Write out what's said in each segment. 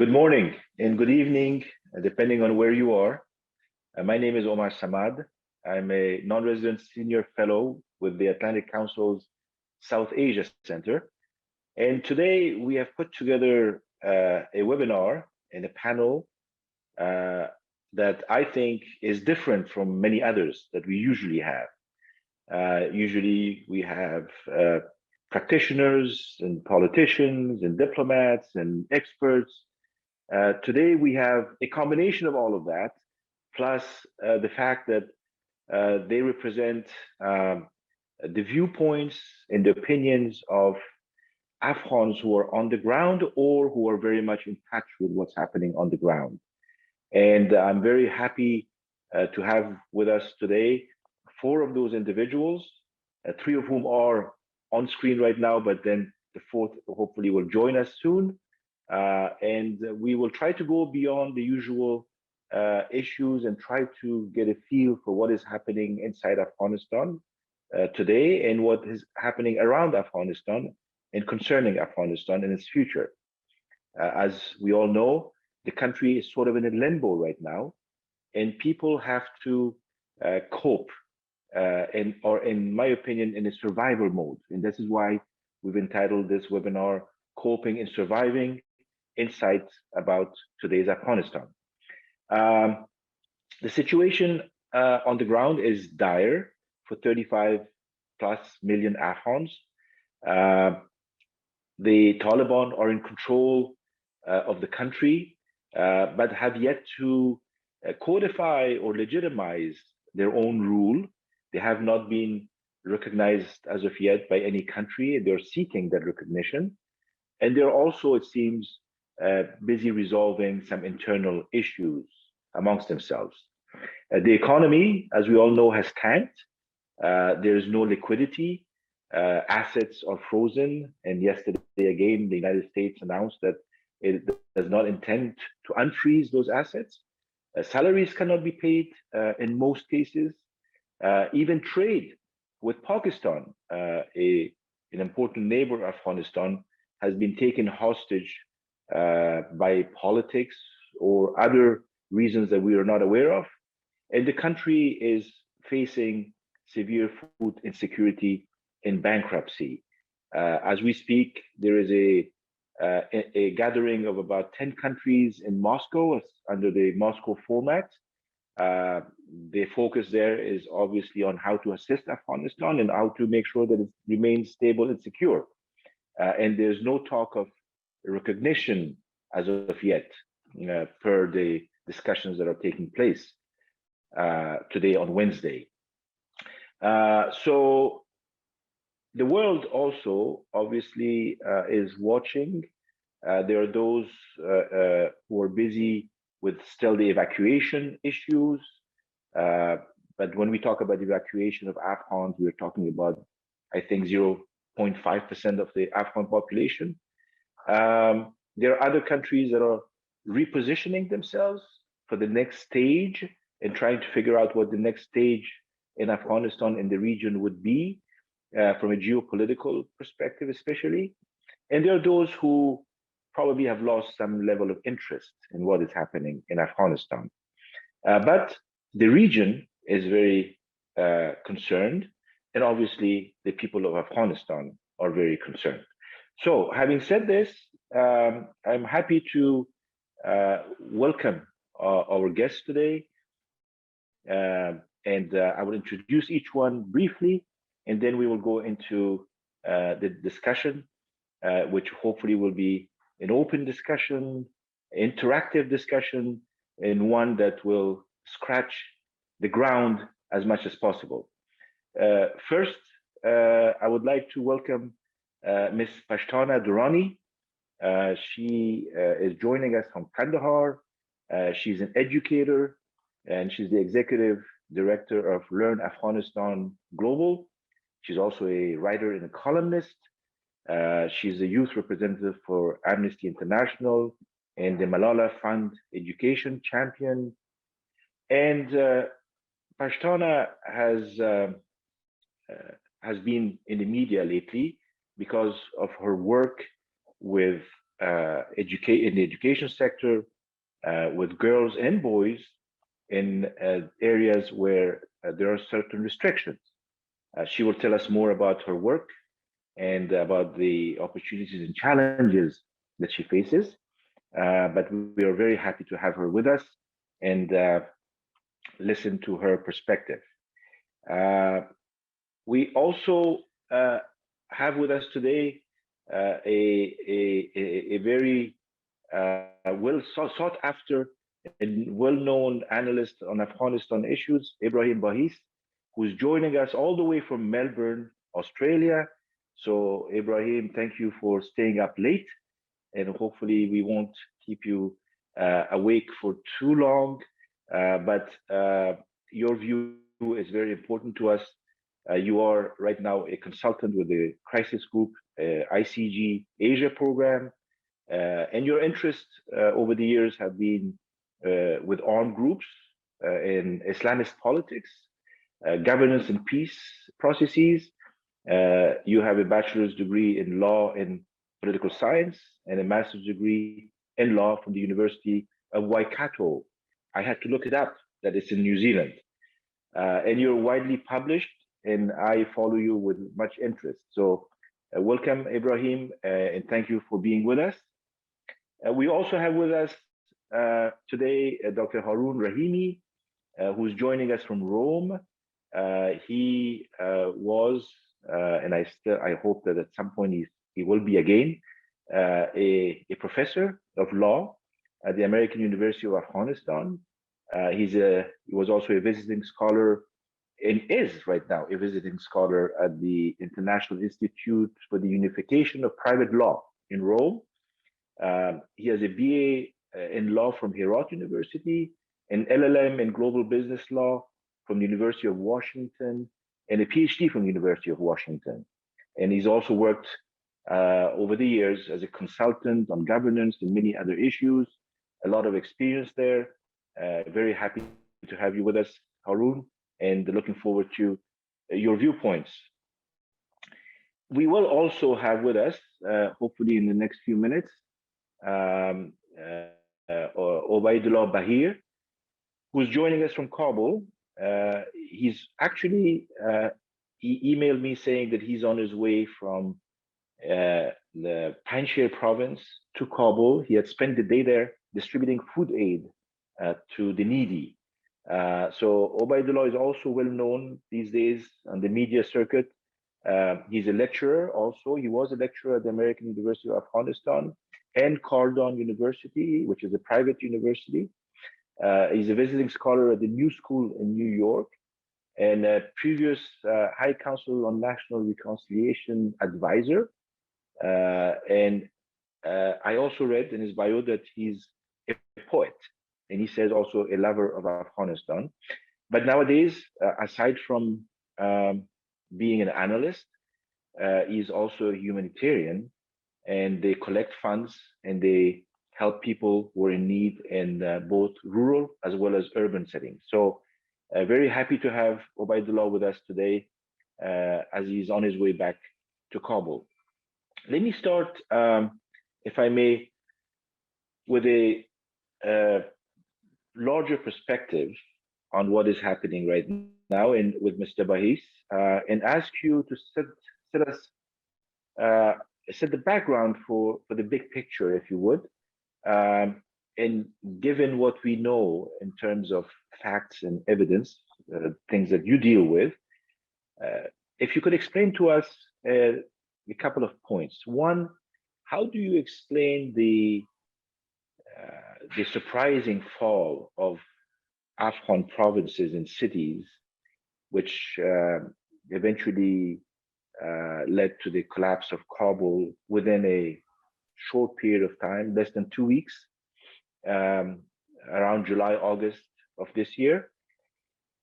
Good morning and good evening, depending on where you are. My name is Omar Samad. I'm a non-resident senior fellow with the Atlantic Council's South Asia Center. And today we have put together a webinar and a panel that I think is different from many others that we usually have. Usually we have practitioners and politicians and diplomats and experts. Today we have a combination of all of that, plus the fact that they represent the viewpoints and the opinions of Afghans who are on the ground or who are very much in touch with what's happening on the ground. And I'm very happy to have with us today 4 of those individuals, 3 of whom are on screen right now, but then the 4th hopefully will join us soon. And we will try to go beyond the usual issues and try to get a feel for what is happening inside Afghanistan today and what is happening around Afghanistan and concerning Afghanistan and its future. As we all know, the country is sort of in a limbo right now, and people have to cope or in my opinion, in a survival mode. And this is why we've entitled this webinar, Coping and Surviving, Insights about Today's Afghanistan. The situation on the ground is dire for 35+ million Afghans. The Taliban are in control of the country, but have yet to codify or legitimize their own rule. They have not been recognized as of yet by any country. They're seeking that recognition. And they're also, it seems, busy resolving some internal issues amongst themselves. The economy, as we all know, has tanked. There is no liquidity. Assets are frozen. And yesterday, again, the United States announced that it does not intend to unfreeze those assets. Salaries cannot be paid in most cases. Even trade with Pakistan, an important neighbor of Afghanistan, has been taken hostage by politics or other reasons that we are not aware of. And the country is facing severe food insecurity and bankruptcy. As we speak, there is a gathering of about 10 countries in Moscow under the Moscow format. The focus there is obviously on how to assist Afghanistan and how to make sure that it remains stable and secure. And there's no talk of recognition as of yet, per the discussions that are taking place today on Wednesday. So the world also obviously is watching. There are those who are busy with still the evacuation issues. But when we talk about evacuation of Afghans, we're talking about, I think, 0.5% of the Afghan population. There are other countries that are repositioning themselves for the next stage and trying to figure out what the next stage in Afghanistan and the region would be from a geopolitical perspective, especially. And there are those who probably have lost some level of interest in what is happening in Afghanistan. But the region is very concerned, and obviously the people of Afghanistan are very concerned. So having said this, I'm happy to welcome our guests today. And I will introduce each one briefly, and then we will go into the discussion, which hopefully will be an open discussion, interactive discussion, and one that will scratch the ground as much as possible. First, I would like to welcome Ms. Pashtana Durrani. She is joining us from Kandahar. She's an educator, and she's the executive director of LearnAfghan Global. She's also a writer and a columnist. She's a youth representative for Amnesty International and the Malala Fund Education Champion. And Pashtana has been in the media lately because of her work with in the education sector with girls and boys in areas where there are certain restrictions. She will tell us more about her work and about the opportunities and challenges that she faces. But we are very happy to have her with us and listen to her perspective. We also have with us today a very well sought after and well-known analyst on Afghanistan issues, Ibrahim Bahis, who's joining us all the way from Melbourne, Australia. So Ibrahim, thank you for staying up late, and hopefully we won't keep you awake for too long. But your view is very important to us. You are right now a consultant with the Crisis Group ICG Asia program, and your interests over the years have been with armed groups in Islamist politics, governance and peace processes. You have a bachelor's degree in law and political science and a master's degree in law from the University of Waikato. I had to look it up, that it's in New Zealand. And you're widely published, and I follow you with much interest. So welcome, Ibrahim, and thank you for being with us. We also have with us today Dr. Haroun Rahimi, who's joining us from Rome. He was, and I hope that at some point he will be again, a professor of law at the American University of Afghanistan. He was also a visiting scholar, and is right now a visiting scholar at the International Institute for the Unification of Private Law in Rome. He has a BA in law from Herat University, an LLM in global business law from the University of Washington, and a PhD from the University of Washington. And he's also worked over the years as a consultant on governance and many other issues, a lot of experience there. Very happy to have you with us, Haroun, and looking forward to your viewpoints. We will also have with us, hopefully in the next few minutes, Obaidullah Bahir, who's joining us from Kabul. He's actually, he emailed me saying that he's on his way from the Panjshir province to Kabul. He had spent the day there distributing food aid to the needy. So Obaidullah is also well known these days on the media circuit. He's a lecturer also. He was a lecturer at the American University of Afghanistan and Cardon University, which is a private university. He's a visiting scholar at the New School in New York, and a previous High Council on National Reconciliation advisor. And I also read in his bio that he's a poet, and he says also a lover of Afghanistan. But nowadays, aside from being an analyst, he's also a humanitarian, and they collect funds and they help people who are in need in both rural as well as urban settings. So very happy to have Obaidullah with us today as he's on his way back to Kabul. Let me start, if I may, with a larger perspective on what is happening right now and with Mr. Bahis, and ask you to set the background for the big picture, if you would. And given what we know in terms of facts and evidence, things that you deal with, if you could explain to us a couple of points. One, how do you explain the surprising fall of Afghan provinces and cities, which eventually led to the collapse of Kabul within a short period of time, less than 2 weeks, around July, August of this year?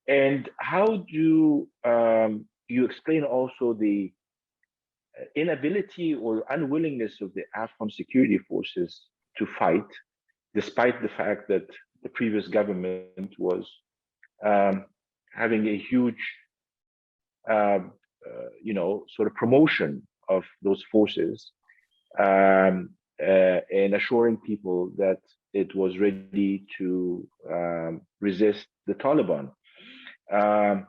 And how do you explain also the inability or unwillingness of the Afghan security forces to fight, despite the fact that the previous government was having a huge, sort of promotion of those forces, and assuring people that it was ready to resist the Taliban. And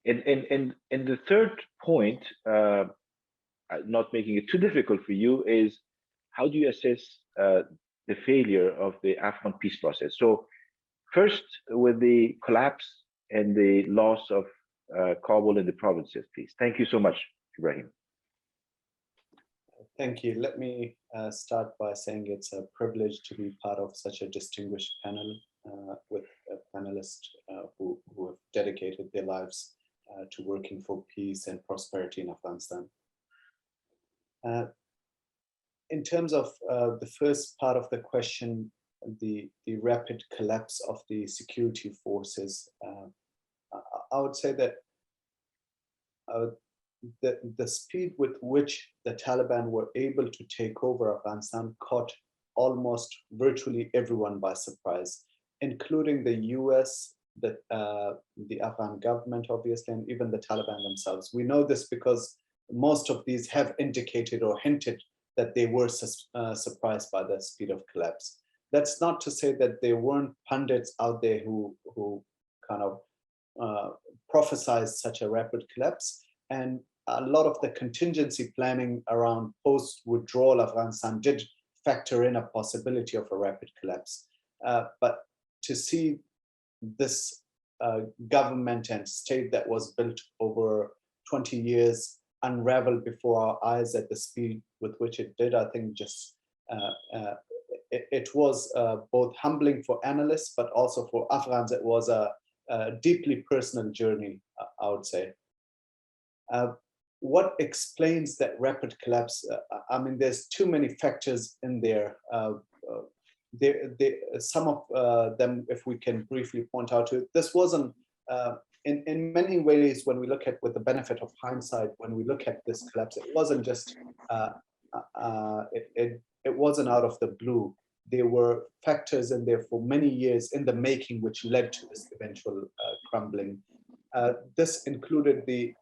the third point, not making it too difficult for you, is how do you assess the failure of the Afghan peace process? So first, with the collapse and the loss of Kabul and the provinces, please. Thank you so much, Ibrahim. Thank you. Let me start by saying it's a privilege to be part of such a distinguished panel with panelists who have dedicated their lives to working for peace and prosperity in Afghanistan. In terms of the first part of the question, the rapid collapse of the security forces, I would say that the speed with which the Taliban were able to take over Afghanistan caught almost virtually everyone by surprise, including the US, the Afghan government, obviously, and even the Taliban themselves. We know this because most of these have indicated or hinted that they were surprised by the speed of collapse. That's not to say that there weren't pundits out there who kind of prophesized such a rapid collapse. And a lot of the contingency planning around post-withdrawal Afghanistan did factor in a possibility of a rapid collapse. But to see this government and state that was built over 20 years unravel before our eyes at the speed with which it did, I think just it was both humbling for analysts, but also for Afghans. It was a deeply personal journey, I would say. What explains that rapid collapse? I mean, there's too many factors in there. Some of them, if we can briefly point out to it, this wasn't, in many ways, when we look at, with the benefit of hindsight, when we look at this collapse, it wasn't just, it wasn't out of the blue. There were factors in there for many years in the making, which led to this eventual crumbling. This included the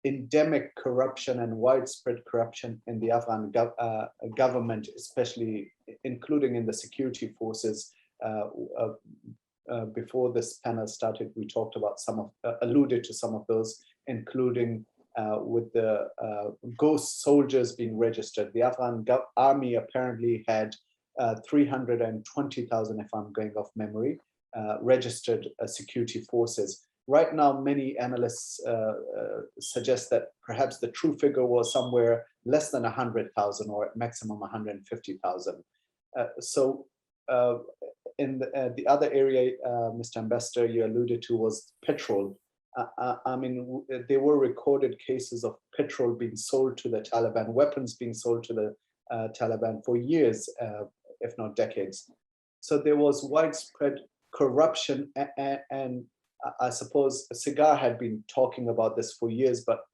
endemic corruption and widespread corruption in the Afghan government, especially including in the security forces. Before this panel started, we talked about alluded to some of those, including with the ghost soldiers being registered. The Afghan army apparently had 320,000, if I'm going off memory, registered security forces. Right now, many analysts suggest that perhaps the true figure was somewhere less than 100,000 or at maximum 150,000. So in the other area, Mr. Ambassador, you alluded to was petrol. I mean, there were recorded cases of petrol being sold to the Taliban, weapons being sold to the Taliban for years, if not decades. So there was widespread corruption, and I suppose Sigar had been talking about this for years, but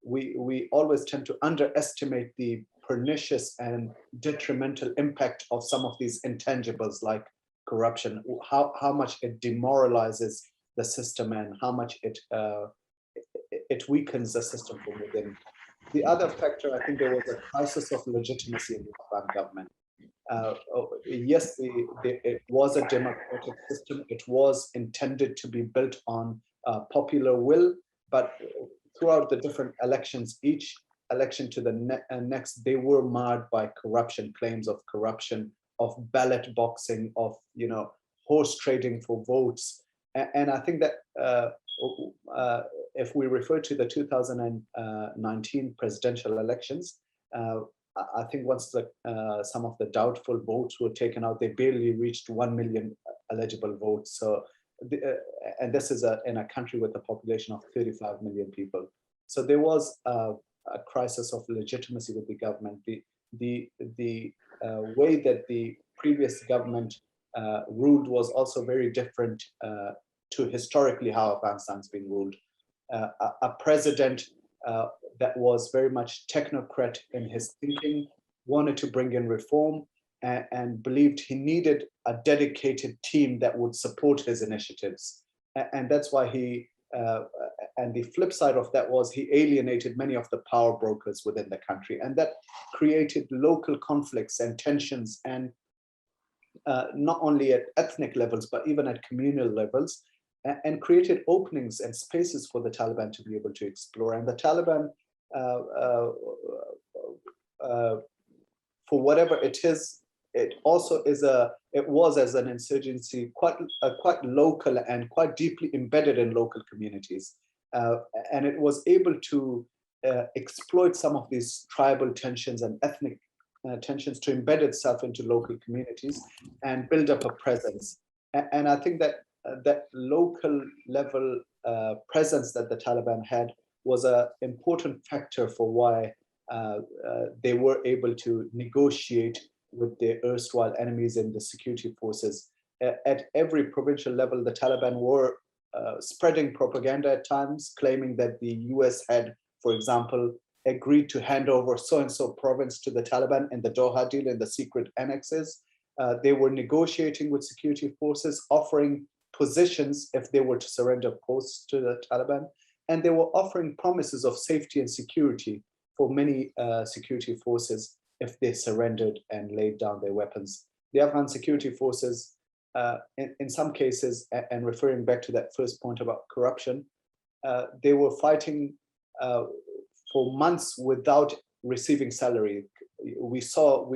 we always tend to underestimate the pernicious and detrimental impact of some of these intangibles like corruption, how much it demoralizes the system and how much it weakens the system from within. The other factor, I think there was a crisis of legitimacy in the Afghan government. Yes, it was a democratic system. It was intended to be built on popular will, but throughout the different elections, each election to the next, they were marred by corruption, claims of corruption, of ballot boxing, of horse trading for votes. And I think that if we refer to the 2019 presidential elections, I think once some of the doubtful votes were taken out, they barely reached 1 million eligible votes. So, and this is in a country with a population of 35 million people. So there was a crisis of legitimacy with the government. The way that the previous government ruled was also very different to historically how Afghanistan's been ruled. A president that was very much technocrat in his thinking, wanted to bring in reform, and believed he needed a dedicated team that would support his initiatives. And that's why he and the flip side of that was he alienated many of the power brokers within the country, and that created local conflicts and tensions, and not only at ethnic levels, but even at communal levels, and created openings and spaces for the Taliban to be able to explore. And the Taliban, for whatever it is, it also is it was as an insurgency quite local and quite deeply embedded in local communities. And it was able to exploit some of these tribal tensions and ethnic tensions to embed itself into local communities and build up a presence. And I think that that local level presence that the Taliban had was an important factor for why they were able to negotiate with their erstwhile enemies in the security forces. At every provincial level, the Taliban were spreading propaganda at times, claiming that the US had, for example, agreed to hand over so-and-so province to the Taliban in the Doha deal in the secret annexes. They were negotiating with security forces, offering positions if they were to surrender posts to the Taliban. And they were offering promises of safety and security for many security forces if they surrendered and laid down their weapons. The Afghan security forces, in some cases, and referring back to that first point about corruption, they were fighting for months without receiving salary. We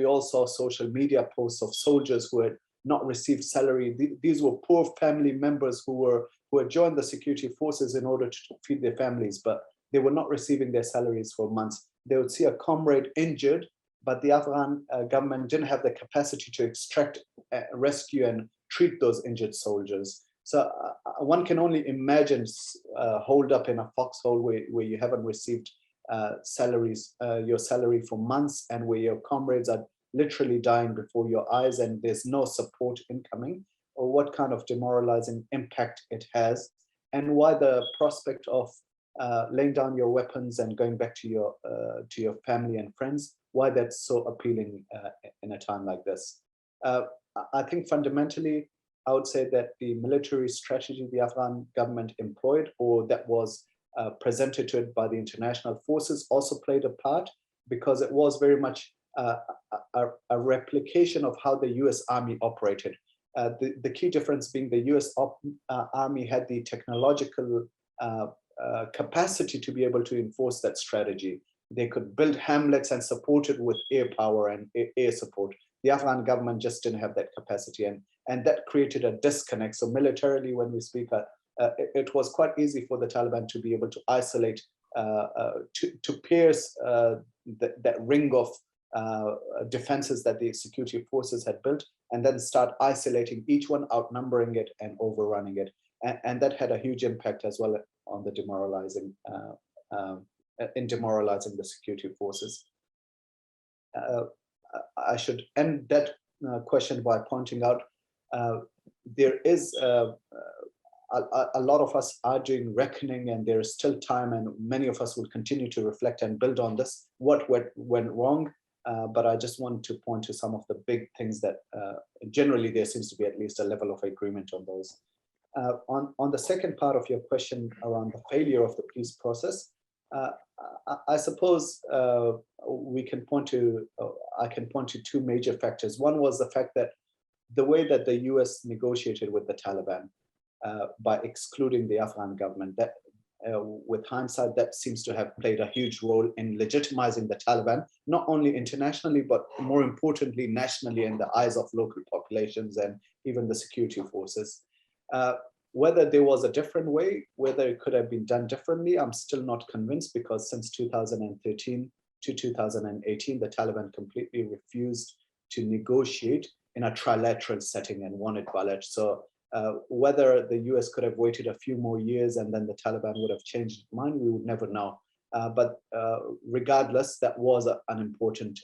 all saw social media posts of soldiers who had not received salary. These were poor family members who had joined the security forces in order to feed their families, but they were not receiving their salaries for months. They would see a comrade injured, but the Afghan government didn't have the capacity to extract, rescue, and treat those injured soldiers. So one can only imagine holed up in a foxhole where you haven't received your salary for months, and where your comrades are literally dying before your eyes and there's no support incoming, or what kind of demoralizing impact it has, and why the prospect of laying down your weapons and going back to your family and friends, why that's so appealing in a time like this. I think fundamentally, I would say that the military strategy the Afghan government employed, or that was presented to it by the international forces, also played a part, because it was very much a replication of how the US Army operated. The key difference being the US Army had the technological capacity to be able to enforce that strategy. They could build hamlets and support it with air power and air support. The Afghan government just didn't have that capacity, and that created a disconnect. So militarily, when we speak, it was quite easy for the Taliban to be able to isolate, to pierce that ring of defenses that the security forces had built, and then start isolating each one, outnumbering it and overrunning it. And that had a huge impact as well on the demoralizing the security forces. I should end that question by pointing out there is a lot of us are doing reckoning, and there is still time, and many of us will continue to reflect and build on this, what went wrong. But I just want to point to some of the big things that generally there seems to be at least a level of agreement on those. On the second part of your question around the failure of the peace process, I suppose I can point to two major factors. One was the fact that the way that the US negotiated with the Taliban by excluding the Afghan government, that with hindsight, that seems to have played a huge role in legitimizing the Taliban, not only internationally, but more importantly, nationally in the eyes of local populations and even the security forces. Whether there was a different way, whether it could have been done differently, I'm still not convinced, because since 2013 to 2018, the Taliban completely refused to negotiate in a trilateral setting and wanted Balaj. So whether the US could have waited a few more years and then the Taliban would have changed its mind, we would never know. But regardless, that was an important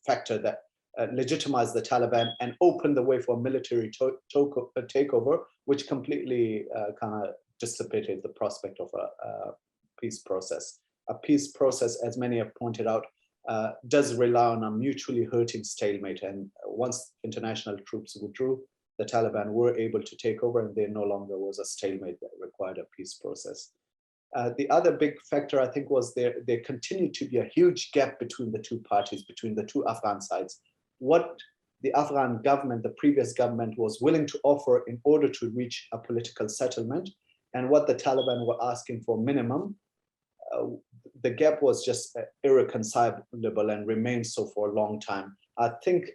factor that legitimized the Taliban and opened the way for a military takeover, which completely kind of dissipated the prospect of a peace process. A peace process, as many have pointed out, does rely on a mutually hurting stalemate. And once international troops withdrew, the Taliban were able to take over, and there no longer was a stalemate that required a peace process. The other big factor, I think, was there continued to be a huge gap between the two parties, between the two Afghan sides. What the Afghan government, the previous government, was willing to offer in order to reach a political settlement, and what the Taliban were asking for minimum, the gap was just irreconcilable and remained so for a long time. I think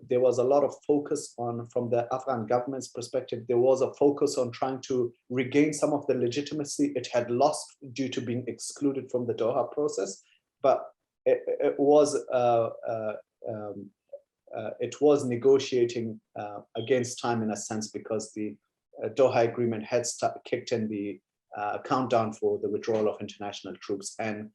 there was a lot of focus on, from the Afghan government's perspective, there was a focus on trying to regain some of the legitimacy it had lost due to being excluded from the Doha process. But it was negotiating against time in a sense, because the Doha agreement had kicked in the countdown for the withdrawal of international troops, and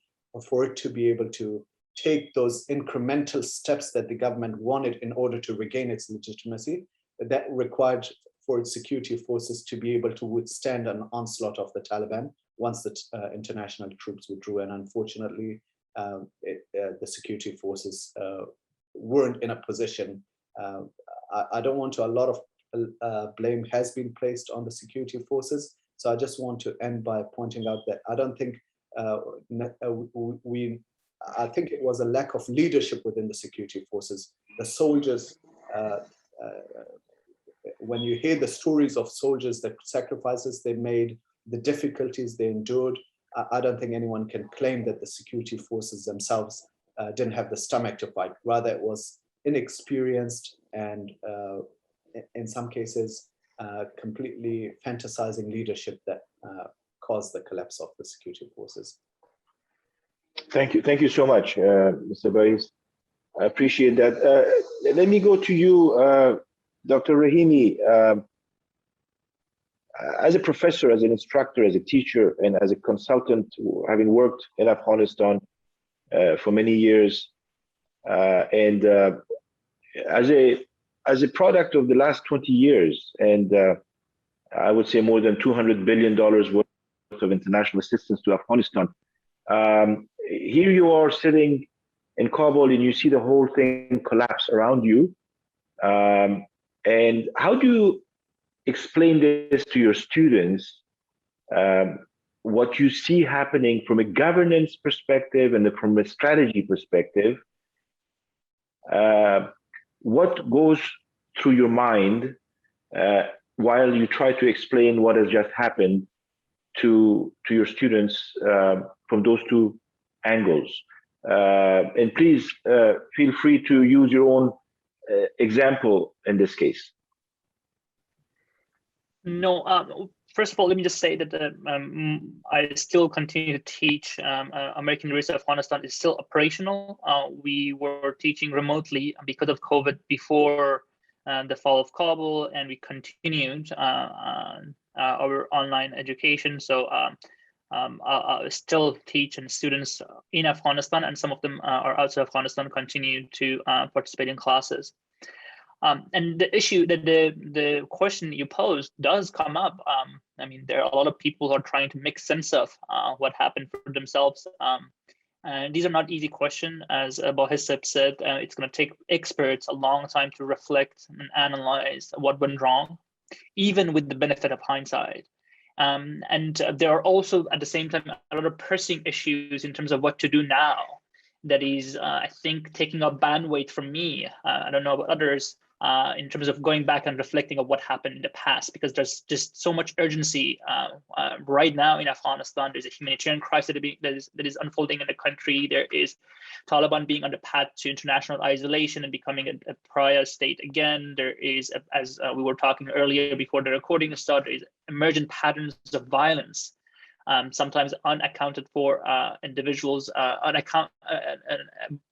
for it to be able to take those incremental steps that the government wanted in order to regain its legitimacy, that required for its security forces to be able to withstand an onslaught of the Taliban once the international troops withdrew. And unfortunately, the security forces weren't in a position. I don't want to, a lot of blame has been placed on the security forces. So I just want to end by pointing out that I don't think I think it was a lack of leadership within the security forces. The soldiers, when you hear the stories of soldiers, the sacrifices they made, the difficulties they endured, I don't think anyone can claim that the security forces themselves didn't have the stomach to fight. Rather, it was inexperienced and in some cases, completely fantasizing leadership that caused the collapse of the security forces. Thank you so much, Mr. Bais. I appreciate that. Let me go to you, Dr. Rahimi. As a professor, as an instructor, as a teacher, and as a consultant, having worked in Afghanistan for many years, and as a product of the last 20 years, and I would say more than $200 billion worth of international assistance to Afghanistan. Here you are sitting in Kabul and you see the whole thing collapse around you. And how do you explain this to your students, what you see happening from a governance perspective and from a strategy perspective? What goes through your mind while you try to explain what has just happened to your students from those two angles? And please feel free to use your own example in this case. No, first of all, let me just say that I still continue to teach. American University of Afghanistan is still operational. We were teaching remotely because of COVID before the fall of Kabul, and we continued our online education. So I still teach, and students in Afghanistan, and some of them are outside Afghanistan, continue to participate in classes. And the issue that the question you posed does come up. I mean, there are a lot of people who are trying to make sense of what happened for themselves. And these are not easy questions. As Abu Hissab said, it's going to take experts a long time to reflect and analyze what went wrong, even with the benefit of hindsight. And there are also, at the same time, a lot of pressing issues in terms of what to do now. That is, I think, taking up bandwidth from me. I don't know about others, in terms of going back and reflecting on what happened in the past, because there's just so much urgency right now in Afghanistan. There's a humanitarian crisis that is unfolding in the country. There is Taliban being on the path to international isolation and becoming a pariah state again. There is, as we were talking earlier before the recording started, there is emergent patterns of violence. Sometimes unaccounted for individuals,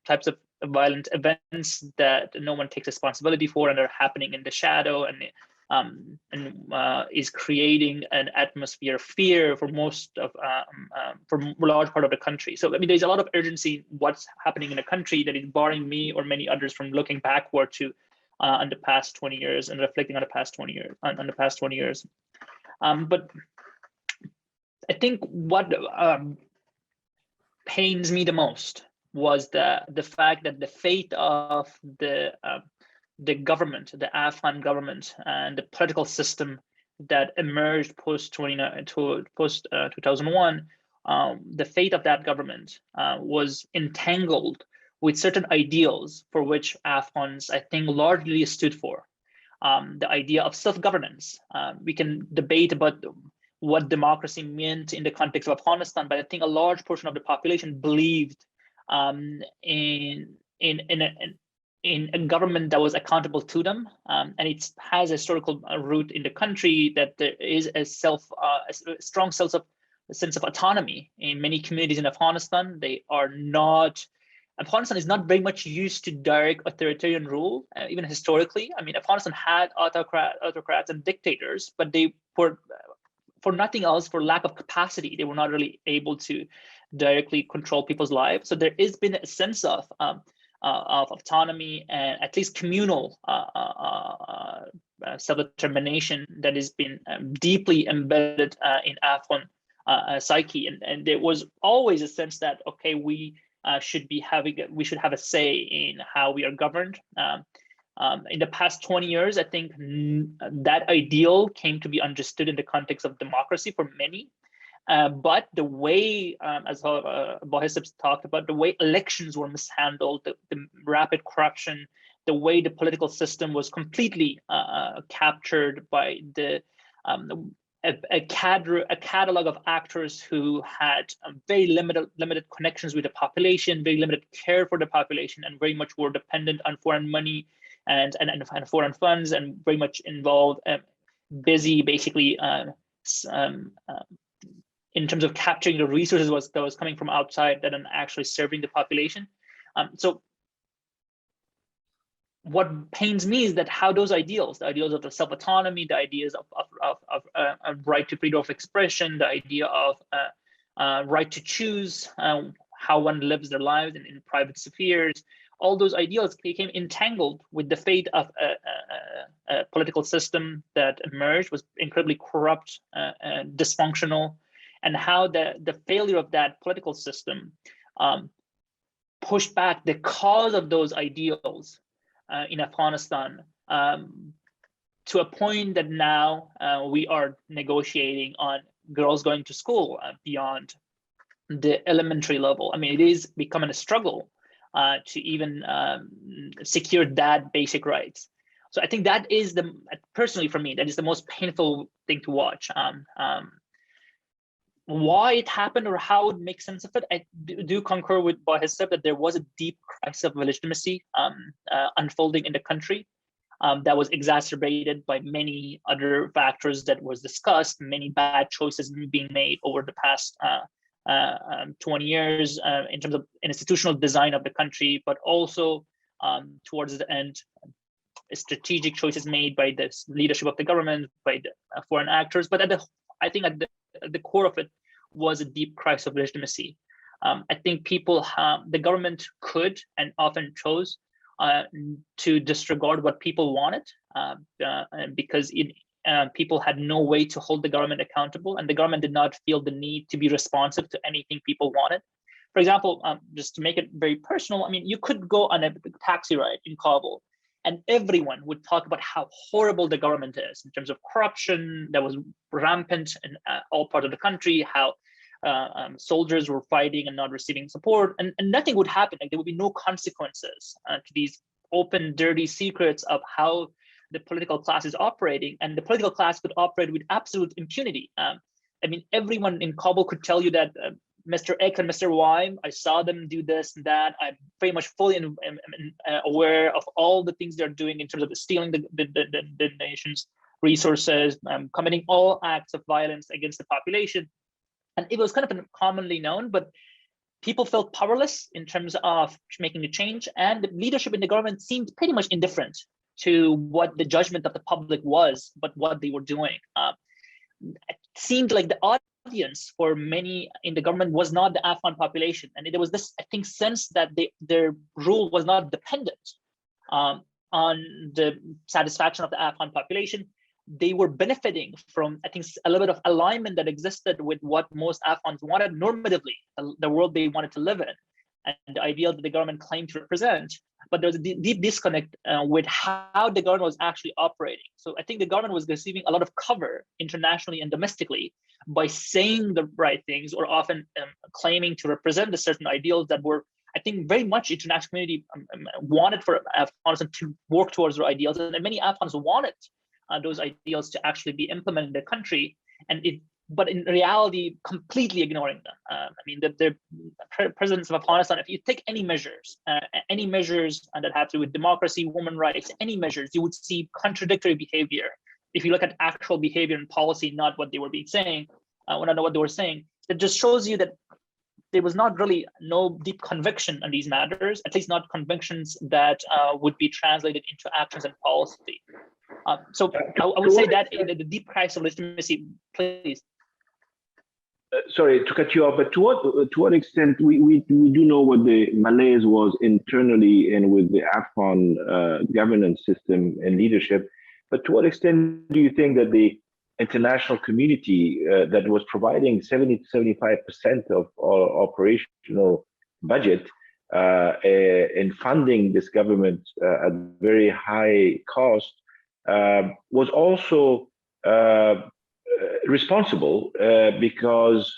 types of violent events that no one takes responsibility for, and are happening in the shadow, and is creating an atmosphere of fear for most of, for a large part of the country. So I mean, there's a lot of urgency in what's happening in the country that is barring me or many others from looking backward to on the past 20 years and reflecting on the past 20 years. But I think what pains me the most was the fact that the fate of the the government, the Afghan government, and the political system that emerged post 2001, the fate of that government was entangled with certain ideals for which Afghans, I think, largely stood for. The idea of self-governance. We can debate about what democracy meant in the context of Afghanistan, but I think a large portion of the population believed in a government that was accountable to them, and it has a historical root in the country that there is a strong sense of autonomy in many communities in Afghanistan. Afghanistan is not very much used to direct authoritarian rule, even historically. I mean, Afghanistan had autocrats and dictators, but they, for nothing else, for lack of capacity, they were not really able to directly control people's lives. So there has been a sense of autonomy and at least communal self-determination that has been deeply embedded in Afghan psyche, and there was always a sense that, okay, we should have a say in how we are governed. In the past 20 years, I think that ideal came to be understood in the context of democracy for many. But the way, as Bohesib talked about, the way elections were mishandled, the rapid corruption, the way the political system was completely captured by a catalog of actors who had very limited connections with the population, very limited care for the population, and very much were dependent on foreign money and foreign funds, and very much involved, busy basically in terms of capturing the resources that was coming from outside that are actually serving the population. So what pains me is that how those ideals, the ideals of the self-autonomy, the ideas of right to freedom of expression, the idea of right to choose how one lives their lives in private spheres, all those ideals became entangled with the fate of a political system that emerged, was incredibly corrupt and dysfunctional, and how the failure of that political system pushed back the cause of those ideals in Afghanistan to a point that now we are negotiating on girls going to school beyond the elementary level. I mean, it is becoming a struggle to even secure that basic rights. So I think that is personally for me, that is the most painful thing to watch. Why it happened or how it makes sense of it, I do concur with Bohesib that there was a deep crisis of legitimacy unfolding in the country that was exacerbated by many other factors that was discussed, many bad choices being made over the past 20 years in terms of institutional design of the country, but also towards the end, strategic choices made by the leadership of the government, by the foreign actors. But I think at the core of it was a deep crisis of legitimacy. I think the government could and often chose to disregard what people wanted because people had no way to hold the government accountable, and the government did not feel the need to be responsive to anything people wanted. For example, just to make it very personal, I mean, you could go on a taxi ride in Kabul, and everyone would talk about how horrible the government is in terms of corruption that was rampant in all parts of the country, how soldiers were fighting and not receiving support, and nothing would happen. Like, there would be no consequences to these open, dirty secrets of how the political class is operating, and the political class could operate with absolute impunity. I mean, everyone in Kabul could tell you that Mr. X and Mr. Y, I saw them do this and that. I'm very much fully aware of all the things they're doing in terms of stealing the nation's resources, committing all acts of violence against the population. And it was kind of commonly known, but people felt powerless in terms of making a change, and the leadership in the government seemed pretty much indifferent to what the judgment of the public was, but what they were doing. It seemed like the audience for many in the government was not the Afghan population, and there was this, I think, sense that their rule was not dependent on the satisfaction of the Afghan population. They were benefiting from, I think, a little bit of alignment that existed with what most Afghans wanted normatively, the world they wanted to live in. and the ideal that the government claimed to represent, but there was a deep disconnect with how the government was actually operating. So I think the government was receiving a lot of cover internationally and domestically by saying the right things, or often claiming to represent the certain ideals that were, I think, very much international community wanted for Afghanistan to work towards their ideals, and many Afghans wanted those ideals to actually be implemented in the country, but in reality, completely ignoring them. I mean, the presidents of Afghanistan, if you take any measures that have to do with democracy, women rights, any measures, you would see contradictory behavior. If you look at actual behavior and policy, not what they were saying, not what they were saying, it just shows you that there was not really no deep conviction on these matters, at least not convictions that would be translated into actions and policy. So I would say that the deep crisis of legitimacy, please. Sorry to cut you off, but to what extent we do know what the malaise was internally and with the Afghan governance system and leadership, but to what extent do you think that the international community that was providing 70 to 75% of our operational budget and funding this government at very high cost was also responsible because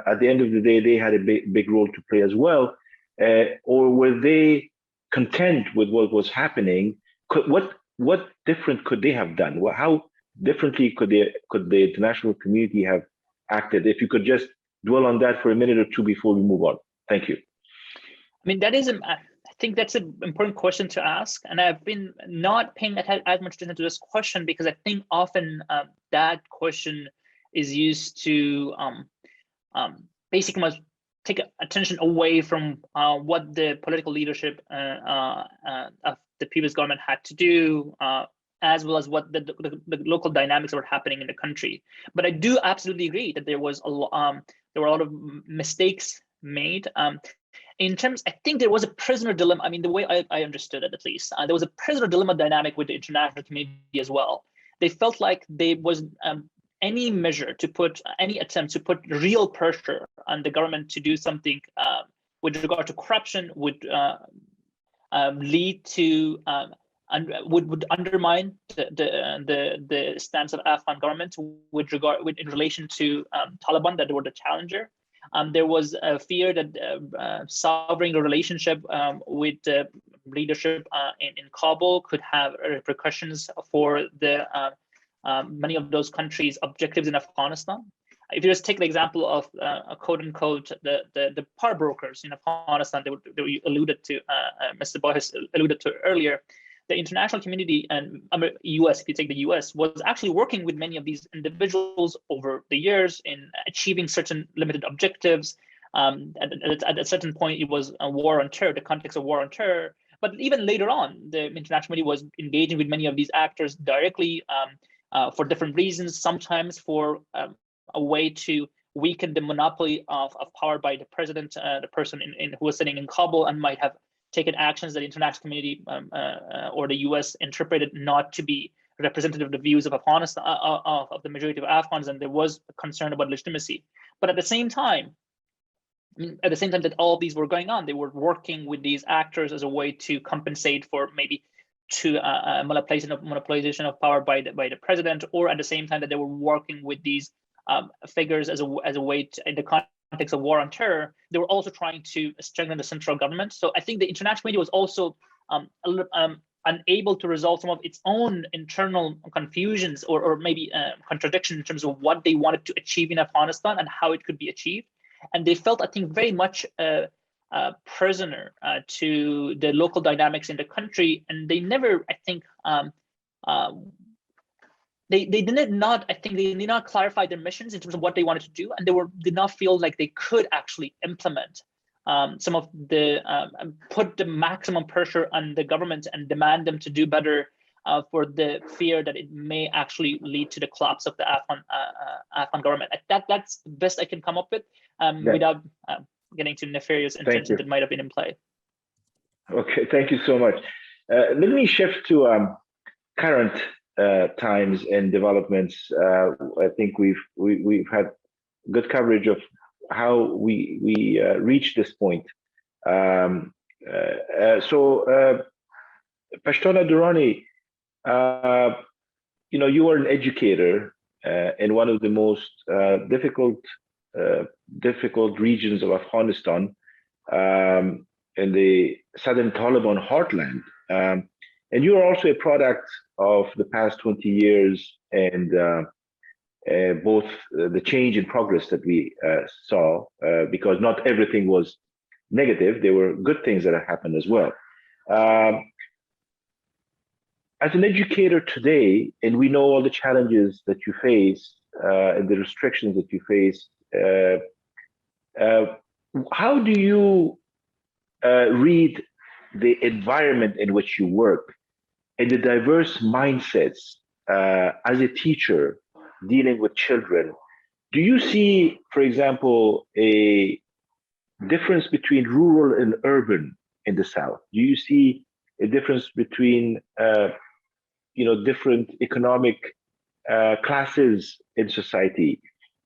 at the end of the day they had a big role to play as well, or were they content with what was happening? What different could they have done? How differently could the international community have acted? If you could just dwell on that for a minute or two before we move on. Thank you. I mean, I think that's an important question to ask, and I've been not paying as much attention to this question because I think often that question is used to basically must take attention away from what the political leadership of the previous government had to do, as well as what the local dynamics were happening in the country. But I do absolutely agree that there were a lot of mistakes made. In terms, I think there was a prisoner dilemma. I mean, the way I understood it, at least, there was a prisoner dilemma dynamic with the international community as well. They felt like there was any attempt to put real pressure on the government to do something with regard to corruption would lead to would undermine the stance of Afghan government in relation to Taliban, that they were the challenger. There was a fear that severing the relationship with the leadership in Kabul could have repercussions for the many of those countries' objectives in Afghanistan. If you just take the example of quote unquote the power brokers in Afghanistan that we alluded to, Mr. Boy has alluded to earlier, the international community and US, if you take the US, was actually working with many of these individuals over the years in achieving certain limited objectives. At a certain point, it was a war on terror, the context of war on terror. But even later on, the international community was engaging with many of these actors directly for different reasons, sometimes for a way to weaken the monopoly of power by the president, the person who was sitting in Kabul, and might have taken actions that the international community or the US interpreted not to be representative of the views of Afghanistan, of the majority of Afghans, and there was a concern about legitimacy. But at the same time, that all of these were going on, they were working with these actors as a way to compensate for maybe monopolization of power by the president, or at the same time that they were working with these figures as a way to, in the context of war on terror, they were also trying to strengthen the central government. So I think the international media was also unable to resolve some of its own internal confusions or maybe contradiction in terms of what they wanted to achieve in Afghanistan and how it could be achieved. And they felt, I think, very much a prisoner to the local dynamics in the country, and they never, I think, they did not clarify their missions in terms of what they wanted to do, and did not feel like they could actually implement some of the put the maximum pressure on the government and demand them to do better, for the fear that it may actually lead to the collapse of the Afghan government. That's the best I can come up with, without getting to nefarious intentions that might have been in play. Okay, thank you so much. Let me shift to current times and developments. I think we've had good coverage of how we reached this point Pashtana Durrani, you are an educator in one of the most difficult regions of Afghanistan, in the southern Taliban heartland. And you are also a product of the past 20 years and both the change in progress that we saw, because not everything was negative. There were good things that have happened as well. As an educator today, and we know all the challenges that you face and the restrictions that you face, how do you read the environment in which you work and the diverse mindsets as a teacher dealing with children? Do you see, for example, a difference between rural and urban in the South? Do you see a difference between different economic classes in society?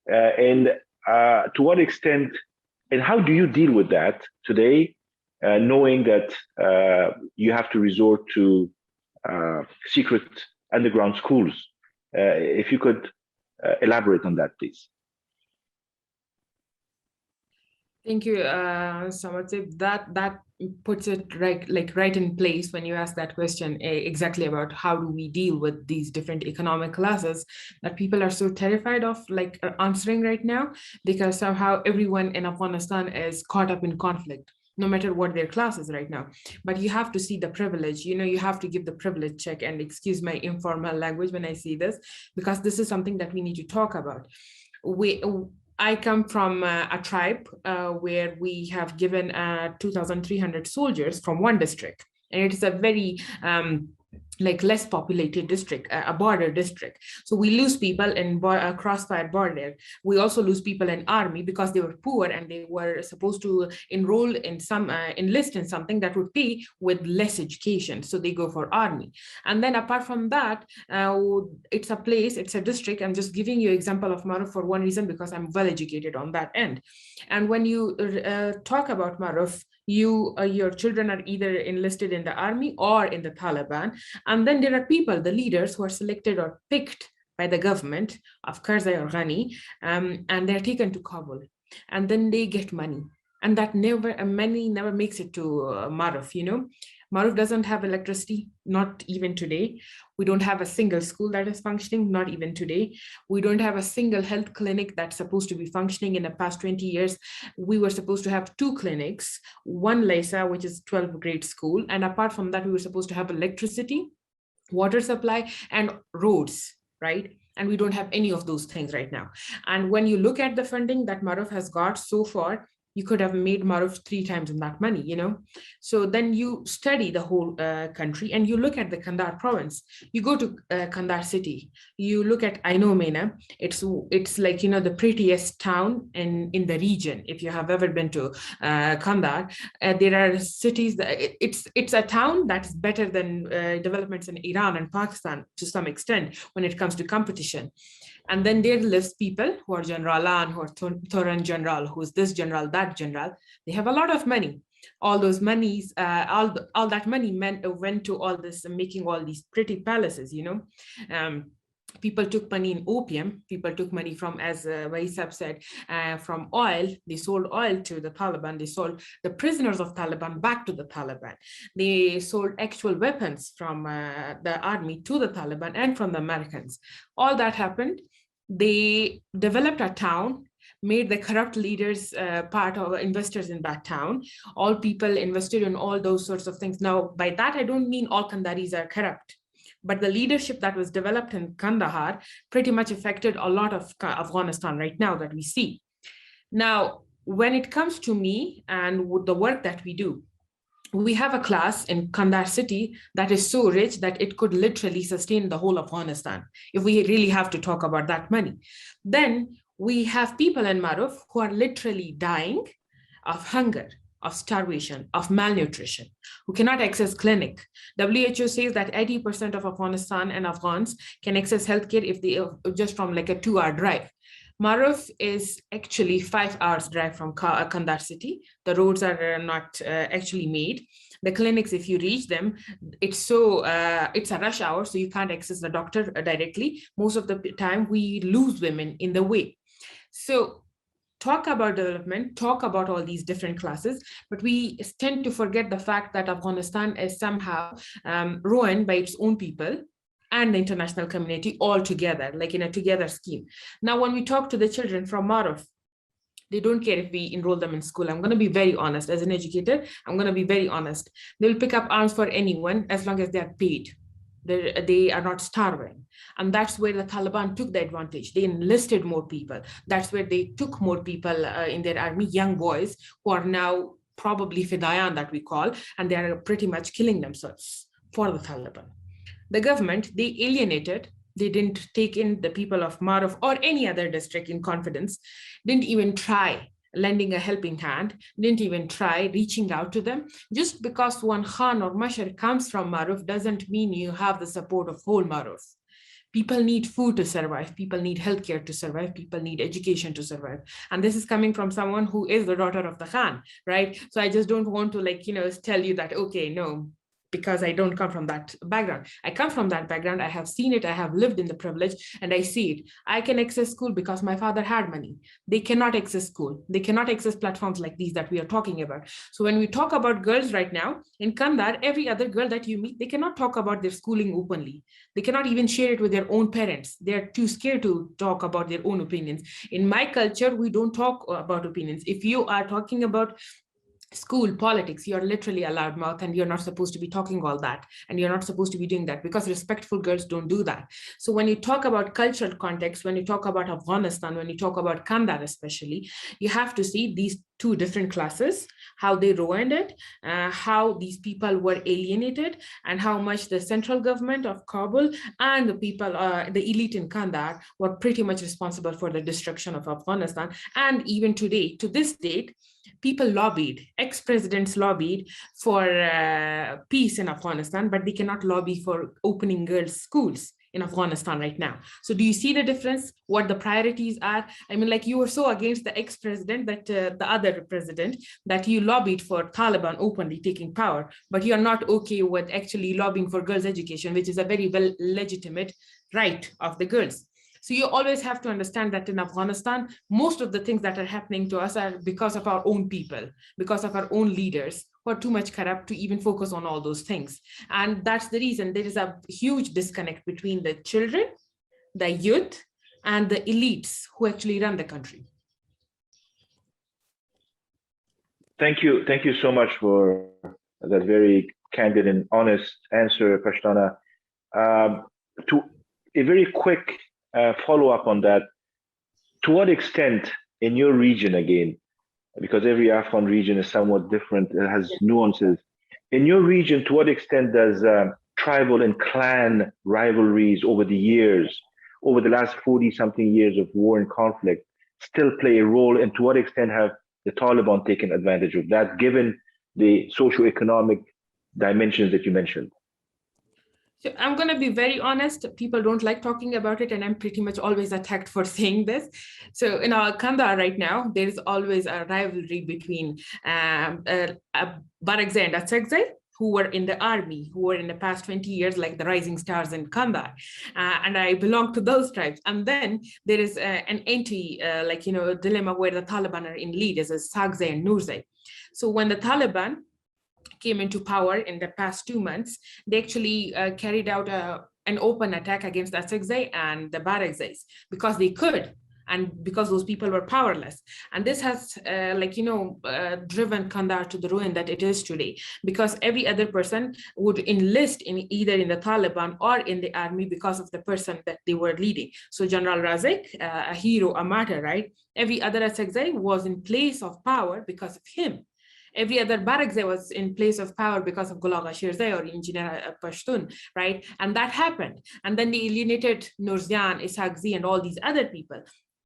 And to what extent, and how do you deal with that today, knowing that you have to resort to secret underground schools? If you could elaborate on that, please. Thank you, Samartip. That puts it right in place when you ask that question, exactly about how do we deal with these different economic classes that people are so terrified of answering right now, because somehow everyone in Afghanistan is caught up in conflict, no matter what their class is right now. But you have to see the privilege, you have to give the privilege check, and excuse my informal language when I say this, because this is something that we need to talk about. I come from a tribe where we have given 2,300 soldiers from one district, and it is a very less populated district, a border district. So we lose people in a crossfire border. We also lose people in army because they were poor and they were supposed to enroll in enlist in something that would pay with less education. So they go for army. And then apart from that, it's a district. I'm just giving you an example of Maruf for one reason, because I'm well educated on that end. And when you talk about Maruf, your children are either enlisted in the army or in the Taliban. And then there are people, the leaders, who are selected or picked by the government of Karzai or Ghani, and they're taken to Kabul. And then they get money. And that money never makes it to Maruf, Maruf doesn't have electricity, not even today. We don't have a single school that is functioning, not even today. We don't have a single health clinic that's supposed to be functioning. In the past 20 years, we were supposed to have 2 clinics, one LISA, which is 12th grade school. And apart from that, we were supposed to have electricity, water supply, and roads, right? And we don't have any of those things right now. And when you look at the funding that Maruf has got so far, you could have made Maruf 3 times in that money, So then you study the whole country and you look at the Kandahar province. You go to Kandahar city, you look at Ainomena. It's like, the prettiest town in the region. If you have ever been to Kandahar, there are cities that it's a town that's better than developments in Iran and Pakistan to some extent when it comes to competition. And then there lives people who are Generalan, who are Thoran General, who's this general, that general. They have a lot of money. All those monies, all that money went to all this, making all these pretty palaces, People took money in opium. People took money from, as Waisab said, from oil. They sold oil to the Taliban. They sold the prisoners of Taliban back to the Taliban. They sold actual weapons from the army to the Taliban and from the Americans. All that happened. They developed a town, made the corrupt leaders part of investors in that town. All people invested in all those sorts of things. Now, by that, I don't mean all Kandaris are corrupt. But the leadership that was developed in Kandahar pretty much affected a lot of Afghanistan right now that we see. Now, when it comes to me and with the work that we do, we have a class in Kandahar city that is so rich that it could literally sustain the whole of Afghanistan if we really have to talk about that money. Then we have people in Maruf who are literally dying of hunger, of starvation, of malnutrition, who cannot access clinic. WHO says that 80% of Afghanistan and Afghans can access healthcare if they just from like a 2-hour drive. Maruf is actually 5 hours drive from Kandahar city. The roads are not actually made. The clinics, if you reach them, it's a rush hour, so you can't access the doctor directly. Most of the time, we lose women in the way. So talk about development, talk about all these different classes, but we tend to forget the fact that Afghanistan is somehow ruined by its own people and the international community all together, like in a together scheme. Now, when we talk to the children from Maruf, they don't care if we enroll them in school. I'm going to be very honest. As an educator, I'm going to be very honest. They'll pick up arms for anyone as long as they're paid. They are not starving. And that's where the Taliban took the advantage. They enlisted more people. That's where they took more people in their army, young boys who are now probably Fidayan that we call, and they are pretty much killing themselves for the Taliban. The government, they alienated. They didn't take in the people of Maruf or any other district in confidence, didn't even try lending a helping hand, didn't even try reaching out to them. Just because one Khan or Mashar comes from Maruf doesn't mean you have the support of whole Maruf. People need food to survive. People need healthcare to survive. People need education to survive. And this is coming from someone who is the daughter of the Khan, right? So I just don't want to tell you that, okay, no, because I don't come from that background. I come from that background. I have seen it. I have lived in the privilege and I see it. I can access school because my father had money. They cannot access school. They cannot access platforms like these that we are talking about. So when we talk about girls right now in Kandahar, every other girl that you meet, they cannot talk about their schooling openly. They cannot even share it with their own parents. They're too scared to talk about their own opinions. In my culture, we don't talk about opinions. If you are talking about school politics, you're literally a loudmouth and you're not supposed to be talking all that, and you're not supposed to be doing that, because respectful girls don't do that. So when you talk about cultural context, when you talk about Afghanistan, when you talk about Kandahar especially, you have to see these two different classes, how they ruined it, how these people were alienated, and how much the central government of Kabul and the people, the elite in Kandahar, were pretty much responsible for the destruction of Afghanistan. And even today, to this date, people lobbied, ex-presidents lobbied for peace in Afghanistan, but they cannot lobby for opening girls' schools in Afghanistan right now. So do you see the difference, what the priorities are? I mean, like, you were so against the ex-president, that the other president, that you lobbied for Taliban openly taking power, but you're not okay with actually lobbying for girls' education, which is a very well legitimate right of the girls. So you always have to understand that in Afghanistan, most of the things that are happening to us are because of our own people, because of our own leaders who are too much corrupt to even focus on all those things. And that's the reason there is a huge disconnect between the children, the youth, and the elites who actually run the country. Thank you. Thank you so much for that very candid and honest answer, Pashtana. To a very quick follow up on that, to what extent in your region, again, because every Afghan region is somewhat different, it has nuances. In your region, to what extent does tribal and clan rivalries over the years, over the last 40-something years of war and conflict, still play a role, and to what extent have the Taliban taken advantage of that, given the socioeconomic dimensions that you mentioned? So I'm going to be very honest, people don't like talking about it, and I'm pretty much always attacked for saying this. So in our Kandahar right now, there is always a rivalry between Barakzai and Atsakzai, who were in the army, who were in the past 20 years, like the rising stars in Kandahar. And I belong to those tribes. And then there is an dilemma where the Taliban are in lead, as Sakzai and Nurzai. So when the Taliban came into power in the past 2 months, they actually carried out an open attack against the Atsakzai and the Barakzais, because they could, and because those people were powerless. And this has driven Kandahar to the ruin that it is today, because every other person would enlist in either in the Taliban or in the army because of the person that they were leading. So General Razik, a hero, a martyr, right? Every other Atsakzai was in place of power because of him. Every other Barakzai was in place of power because of Gulaga Shirzai or Engineer Pashtun, right? And that happened. And then they alienated Nurzian, Isaaqzi, and all these other people.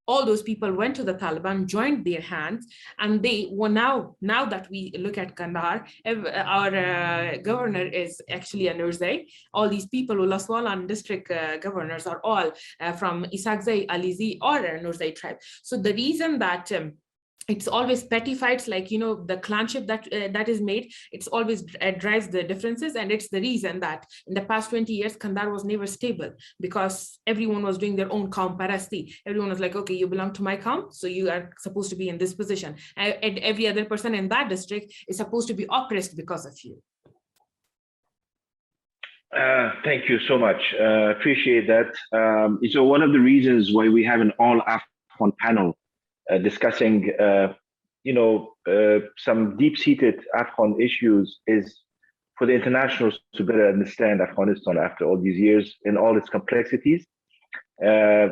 all those people went to the Taliban, joined their hands, and they were now that we look at Kandahar, our governor is actually a Nurzai. All these people, Ulaswalan district governors are all from Isakzai, Alizi, or Nurzai tribe. So the reason that it's always petty fights, like, you know, the clanship that is made, it's always drives the differences. And it's the reason that in the past 20 years, Kandahar was never stable, because everyone was doing their own kaum parasti. Everyone was like, okay, you belong to my kaum, so you are supposed to be in this position. And every other person in that district is supposed to be oppressed because of you. Thank you so much. Appreciate that. So one of the reasons why we have an all-Afghan panel discussing, some deep-seated Afghan issues is for the internationals to better understand Afghanistan after all these years in all its complexities,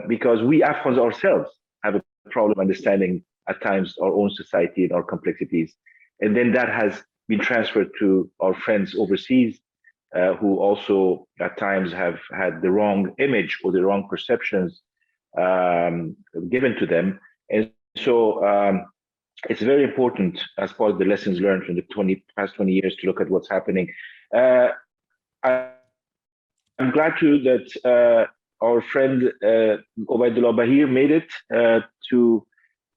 because we Afghans ourselves have a problem understanding at times our own society and our complexities. And then that has been transferred to our friends overseas, who also at times have had the wrong image or the wrong perceptions given to them. And so it's very important as part of the lessons learned from the past 20 years to look at what's happening. I'm glad that our friend Obaidullah Bahir made it to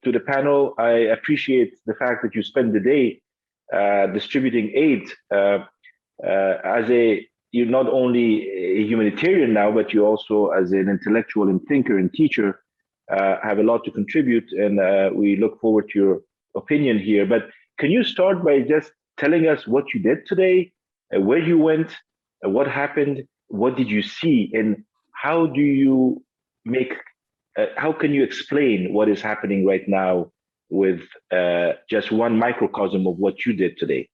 the panel. I appreciate the fact that you spend the day distributing aid. You're not only a humanitarian now, but you also, as an intellectual and thinker and teacher, have a lot to contribute, and we look forward to your opinion here. But can you start by just telling us what you did today, where you went, what happened, what did you see, and how do you how can you explain what is happening right now with just one microcosm of what you did today?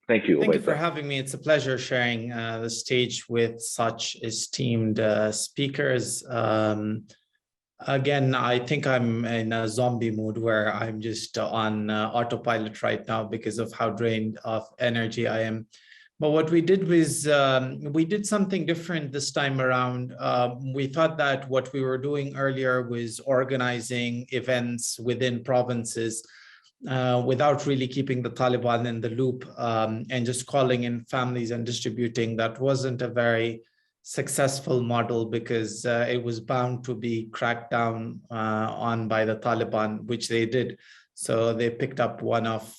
Thank you. Thank you for having me. It's a pleasure sharing the stage with such esteemed speakers. Again, I think I'm in a zombie mood where I'm just on autopilot right now because of how drained of energy I am. But what we did was we did something different this time around. We thought that what we were doing earlier was organizing events within provinces without really keeping the Taliban in the loop and just calling in families and distributing. That wasn't a very successful model because it was bound to be cracked down on by the Taliban, which they did. So they picked up one of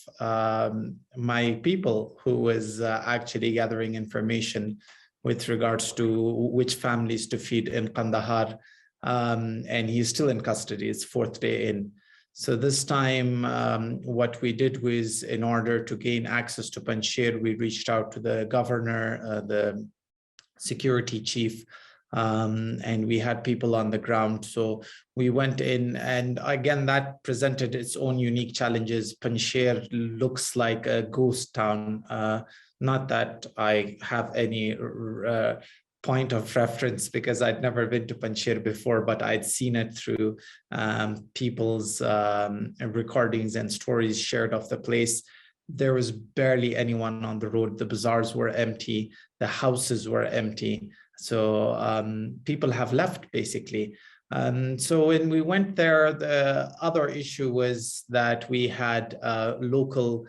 my people who was actually gathering information with regards to which families to feed in Kandahar. And he's still in custody. It's 4th day in. So this time, what we did was, in order to gain access to Panjshir, we reached out to the governor, the security chief, and we had people on the ground. So we went in, and again, that presented its own unique challenges. Panjshir looks like a ghost town. Not that I have any point of reference because I'd never been to Panjshir before, but I'd seen it through people's recordings and stories shared of the place. There was barely anyone on the road. The bazaars were empty. The houses were empty. So people have left, basically. So when we went there, the other issue was that we had a local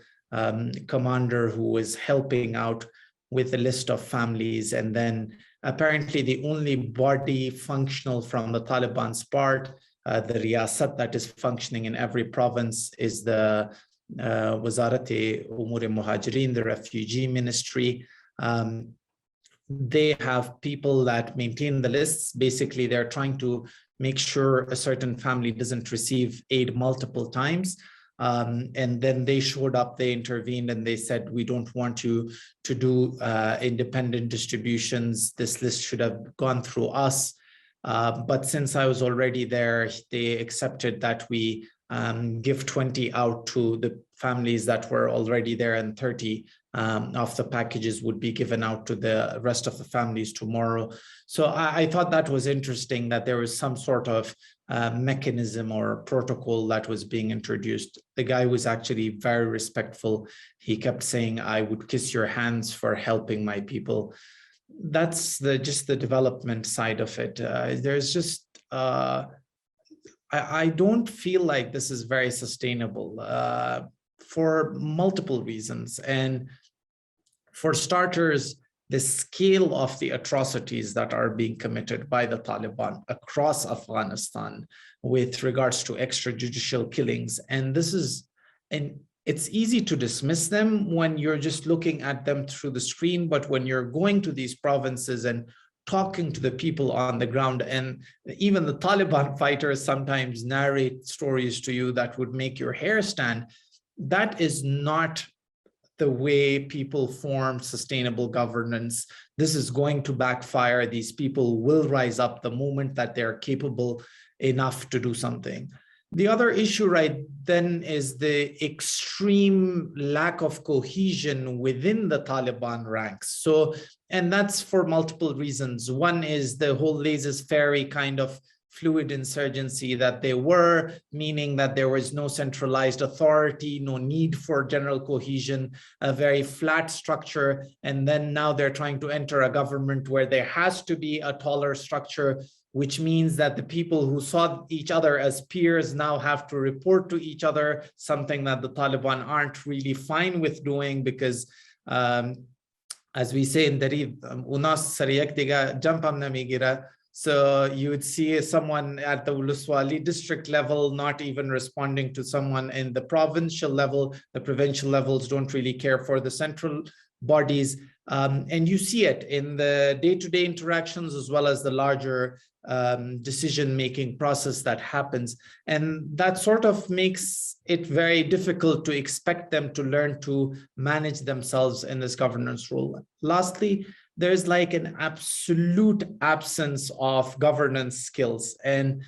commander who was helping out with a list of families. And then apparently the only body functional from the Taliban's part, the riyasat that is functioning in every province, is the Wazarat-e Umur-e Muhajirin, the refugee ministry. They have people that maintain the lists. Basically, they're trying to make sure a certain family doesn't receive aid multiple times. And then they showed up, they intervened, and they said, we don't want you to do independent distributions. This list should have gone through us. But since I was already there, they accepted that we give 20 out to the families that were already there, and 30 of the packages would be given out to the rest of the families tomorrow. So I thought that was interesting, that there was some sort of mechanism or protocol that was being introduced. The guy was actually very respectful. He kept saying, I would kiss your hands for helping my people. That's just the development side of it. There's just I don't feel like this is very sustainable for multiple reasons. And for starters, the scale of the atrocities that are being committed by the Taliban across Afghanistan with regards to extrajudicial killings. And it's easy to dismiss them when you're just looking at them through the screen, but when you're going to these provinces and talking to the people on the ground, and even the Taliban fighters sometimes narrate stories to you that would make your hair stand, that is not the way people form sustainable governance. This is going to backfire. These people will rise up the moment that they're capable enough to do something. The other issue right then is the extreme lack of cohesion within the Taliban ranks. So, and that's for multiple reasons. One is the whole laissez-faire kind of fluid insurgency that they were, meaning that there was no centralized authority, no need for general cohesion, a very flat structure. And then now they're trying to enter a government where there has to be a taller structure, which means that the people who saw each other as peers now have to report to each other, something that the Taliban aren't really fine with doing because as we say in Darid, unas sariyak diga jampam na migira. So you would see someone at the Uluswali district level not even responding to someone in the provincial level. The provincial levels don't really care for the central bodies. And you see it in the day-to-day interactions as well as the larger decision-making process that happens. And that sort of makes it very difficult to expect them to learn to manage themselves in this governance role. Lastly, there's like an absolute absence of governance skills. And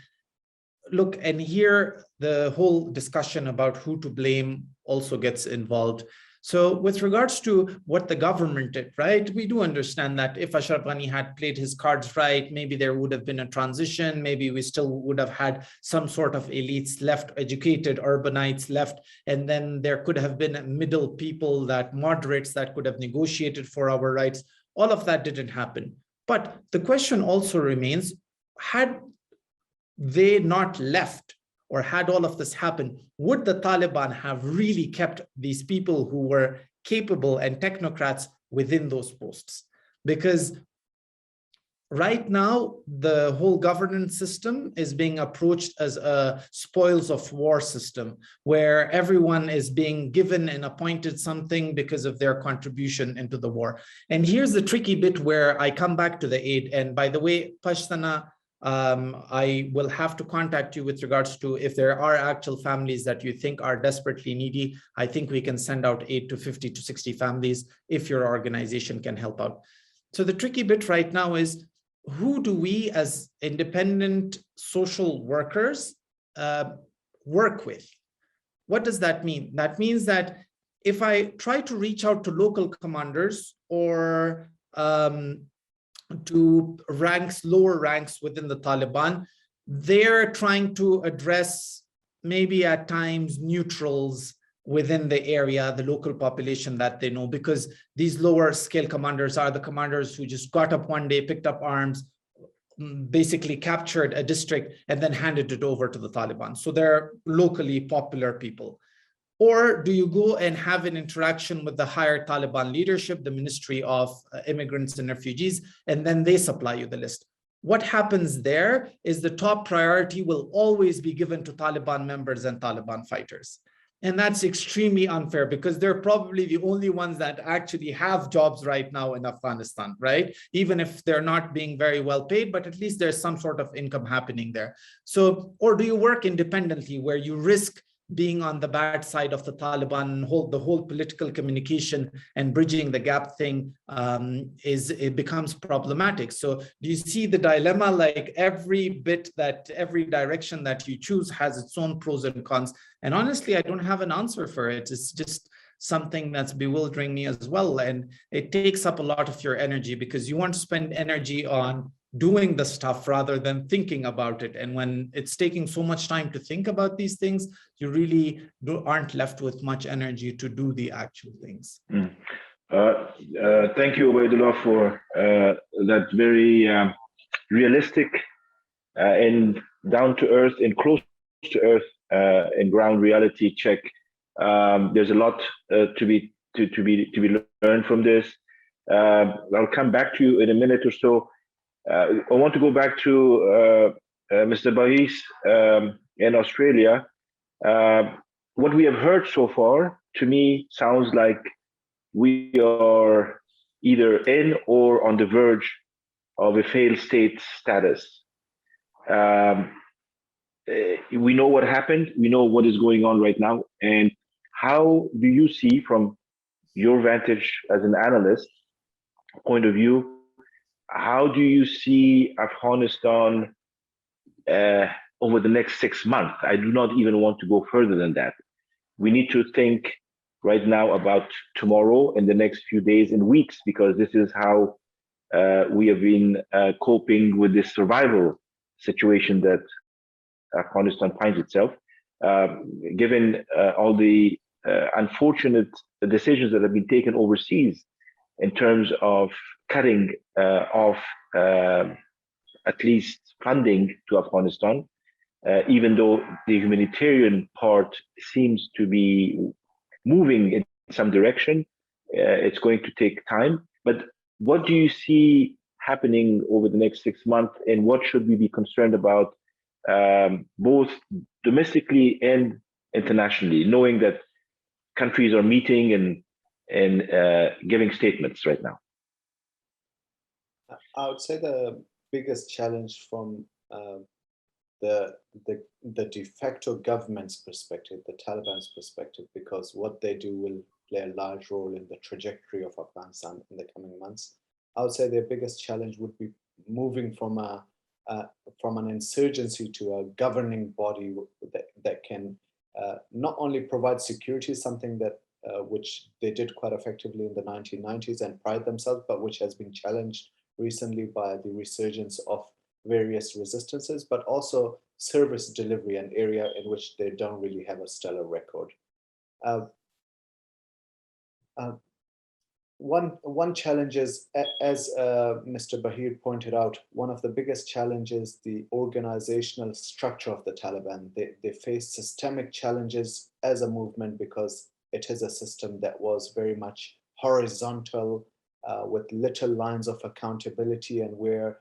look, and here the whole discussion about who to blame also gets involved. So with regards to what the government did, right, we do understand that if Ashraf Ghani had played his cards right, maybe there would have been a transition, maybe we still would have had some sort of elites left, educated urbanites left, and then there could have been middle people, that moderates that could have negotiated for our rights. All of that didn't happen. But the question also remains, had they not left, or had all of this happened, would the Taliban have really kept these people who were capable and technocrats within those posts? Because right now, the whole governance system is being approached as a spoils of war system, where everyone is being given and appointed something because of their contribution into the war. And here's the tricky bit where I come back to the aid. And by the way, Pashtana, I will have to contact you with regards to if there are actual families that you think are desperately needy. I think we can send out aid to 50 to 60 families if your organization can help out. So the tricky bit right now is, who do we as independent social workers work with? What does that mean? That means that if I try to reach out to local commanders or to lower ranks within the Taliban, they're trying to address maybe at times neutrals within the area, the local population that they know, because these lower scale commanders are the commanders who just got up one day, picked up arms, basically captured a district and then handed it over to the Taliban. So they're locally popular people. Or do you go and have an interaction with the higher Taliban leadership, the Ministry of Immigrants and Refugees, and then they supply you the list? What happens there is the top priority will always be given to Taliban members and Taliban fighters. And that's extremely unfair because they're probably the only ones that actually have jobs right now in Afghanistan, right? Even if they're not being very well paid, but at least there's some sort of income happening there. So, or do you work independently where you risk being on the bad side of the Taliban, the whole political communication and bridging the gap thing it becomes problematic. So do you see the dilemma? Like every direction that you choose has its own pros and cons. And honestly, I don't have an answer for it. It's just something that's bewildering me as well. And it takes up a lot of your energy because you want to spend energy on doing the stuff rather than thinking about it. And when it's taking so much time to think about these things, you really aren't left with much energy to do the actual things. Thank you, Ubaidullah, for that very realistic and down to earth and close to earth and ground reality check. There's a lot to be learned from this. I'll come back to you in a minute or so. I want to go back to Mr. Bahis in Australia. What we have heard so far, to me, sounds like we are either in or on the verge of a failed state status. We know what happened. We know what is going on right now. And how do you see, from your vantage as an analyst point of view, how do you see Afghanistan over the next 6 months? I do not even want to go further than that. We need to think right now about tomorrow and the next few days and weeks, because this is how we have been coping with this survival situation that Afghanistan finds itself, given all the unfortunate decisions that have been taken overseas in terms of cutting off at least funding to Afghanistan, even though the humanitarian part seems to be moving in some direction. It's going to take time. But what do you see happening over the next 6 months, and what should we be concerned about, both domestically and internationally, knowing that countries are meeting and giving statements right now? I would say the biggest challenge from the de facto government's perspective, the Taliban's perspective, because what they do will play a large role in the trajectory of Afghanistan in the coming months. I would say their biggest challenge would be moving from an insurgency to a governing body that can not only provide security, something that which they did quite effectively in the 1990s and pride themselves, but which has been challenged recently by the resurgence of various resistances, but also service delivery, an area in which they don't really have a stellar record. One challenge is, as Mr. Bahir pointed out, one of the biggest challenges, the organizational structure of the Taliban. They face systemic challenges as a movement because it is a system that was very much horizontal, with little lines of accountability, and where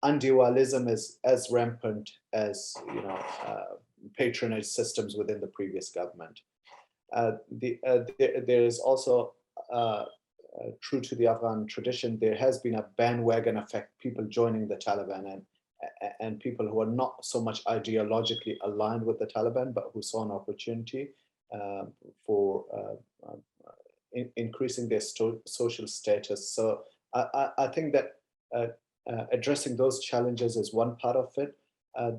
individualism is as rampant as patronage systems within the previous government. There is also true to the Afghan tradition, there has been a bandwagon effect, people joining the Taliban and people who are not so much ideologically aligned with the Taliban, but who saw an opportunity for increasing their social status. So I think that addressing those challenges is one part of it.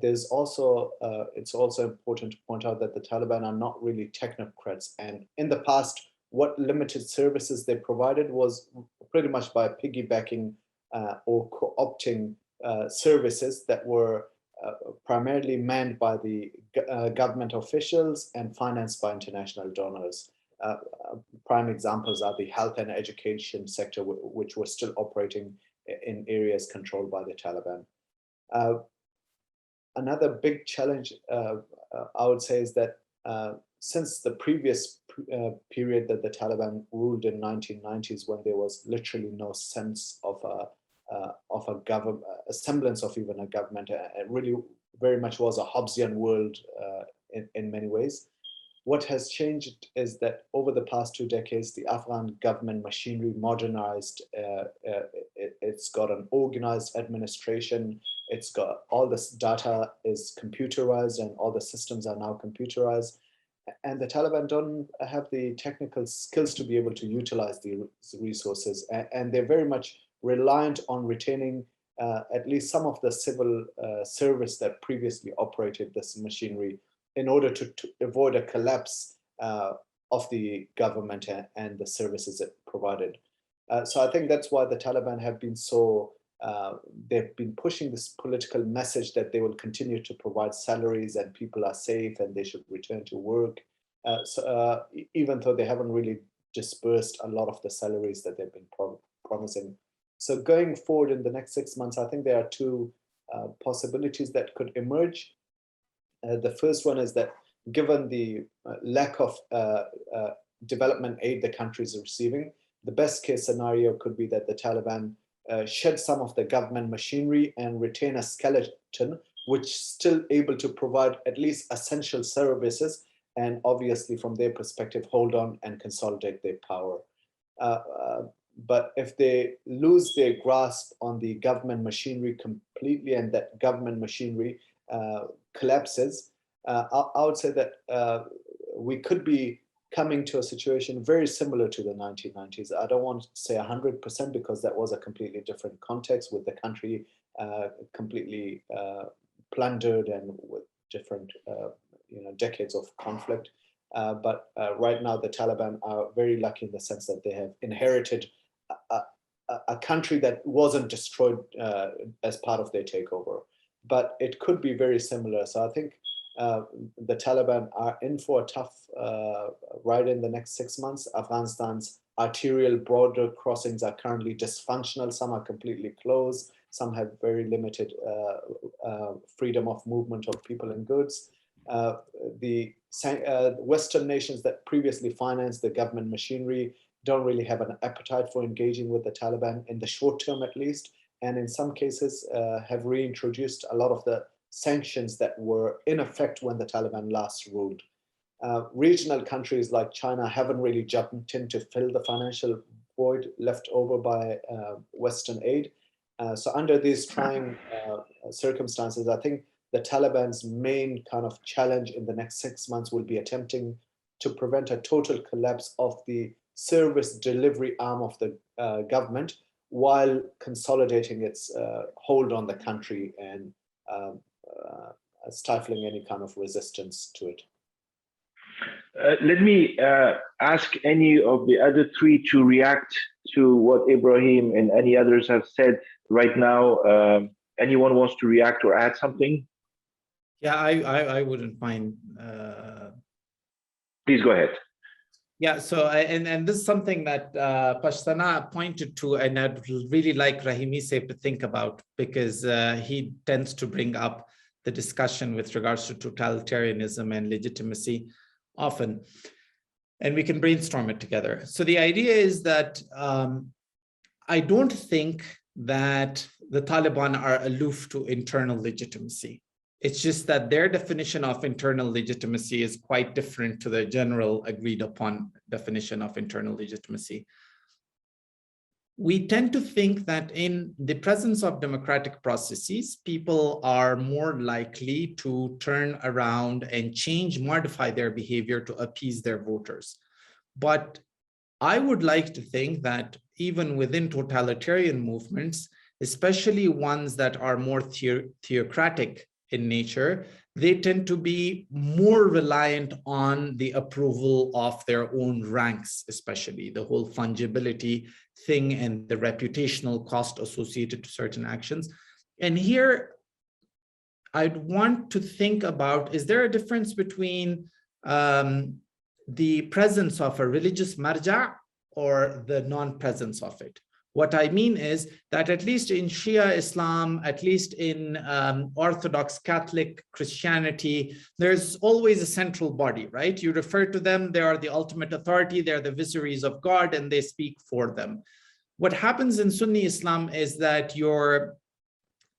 There's also, it's also important to point out that the Taliban are not really technocrats. And in the past, what limited services they provided was pretty much by piggybacking or co-opting services that were primarily manned by the government officials and financed by international donors. Prime examples are the health and education sector, which were still operating in areas controlled by the Taliban. Another big challenge, I would say, is that since the previous period that the Taliban ruled in 1990s, when there was literally no sense of a government, a semblance of even a government, it really very much was a Hobbesian world in many ways. What has changed is that over the past 2 decades, the Afghan government machinery modernized. It's got an organized administration. It's got all this data is computerized, and all the systems are now computerized. And the Taliban don't have the technical skills to be able to utilize the resources. And they're very much reliant on retaining at least some of the civil service that previously operated this machinery, in order to avoid a collapse of the government and the services it provided. So I think that's why the Taliban have been so, they've been pushing this political message that they will continue to provide salaries and people are safe and they should return to work. Even though they haven't really dispersed a lot of the salaries that they've been promising. So going forward in the next 6 months, I think there are 2 possibilities that could emerge. The first one is that given the lack of development aid the country is receiving, the best case scenario could be that the Taliban shed some of the government machinery and retain a skeleton which is still able to provide at least essential services, and obviously from their perspective hold on and consolidate their power. But if they lose their grasp on the government machinery completely and that government machinery collapses, I would say that we could be coming to a situation very similar to the 1990s. I don't want to say 100% because that was a completely different context with the country completely plundered and with different decades of conflict. But right now the Taliban are very lucky in the sense that they have inherited a country that wasn't destroyed as part of their takeover. But it could be very similar. So I think the Taliban are in for a tough ride in the next 6 months. Afghanistan's arterial border crossings are currently dysfunctional. Some are completely closed. Some have very limited freedom of movement of people and goods. The Western nations that previously financed the government machinery don't really have an appetite for engaging with the Taliban in the short term, at least. And in some cases have reintroduced a lot of the sanctions that were in effect when the Taliban last ruled. Regional countries like China haven't really jumped in to fill the financial void left over by Western aid. So under these trying circumstances, I think the Taliban's main kind of challenge in the next 6 months will be attempting to prevent a total collapse of the service delivery arm of the government while consolidating its hold on the country and stifling any kind of resistance to it. Let me ask any of the other three to react to what Ibrahim and any others have said right now. Anyone wants to react or add something? Yeah, I wouldn't mind. Please go ahead. Yeah, so and this is something that Pashtana pointed to, and I'd really like Rahimi Saif to think about, because he tends to bring up the discussion with regards to totalitarianism and legitimacy often, and we can brainstorm it together. So the idea is that I don't think that the Taliban are aloof to internal legitimacy. It's just that their definition of internal legitimacy is quite different to the general agreed upon definition of internal legitimacy. We tend to think that in the presence of democratic processes, people are more likely to turn around and change, modify their behavior to appease their voters. But I would like to think that even within totalitarian movements, especially ones that are more theocratic in nature, they tend to be more reliant on the approval of their own ranks, especially the whole fungibility thing and the reputational cost associated to certain actions. And here, I'd want to think about, is there a difference between the presence of a religious marja or the non-presence of it? What I mean is that at least in Shia Islam, at least in Orthodox Catholic Christianity, there's always a central body, right? You refer to them, they are the ultimate authority, they're the viceroys of God, and they speak for them. What happens in Sunni Islam is that your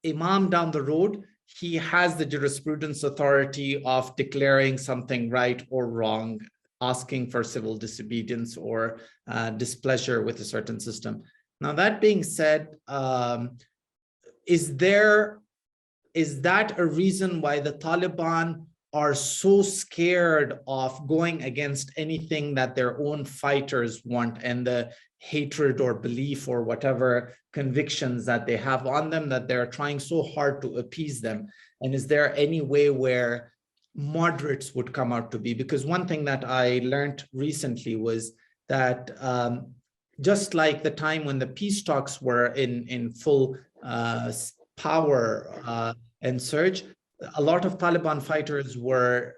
imam down the road, he has the jurisprudence authority of declaring something right or wrong, asking for civil disobedience or displeasure with a certain system. Now, that being said, is that a reason why the Taliban are so scared of going against anything that their own fighters want and the hatred or belief or whatever convictions that they have on them, that they're trying so hard to appease them? And is there any way where moderates would come out to be? Because one thing that I learned recently was that just like the time when the peace talks were in full power and surge, a lot of Taliban fighters were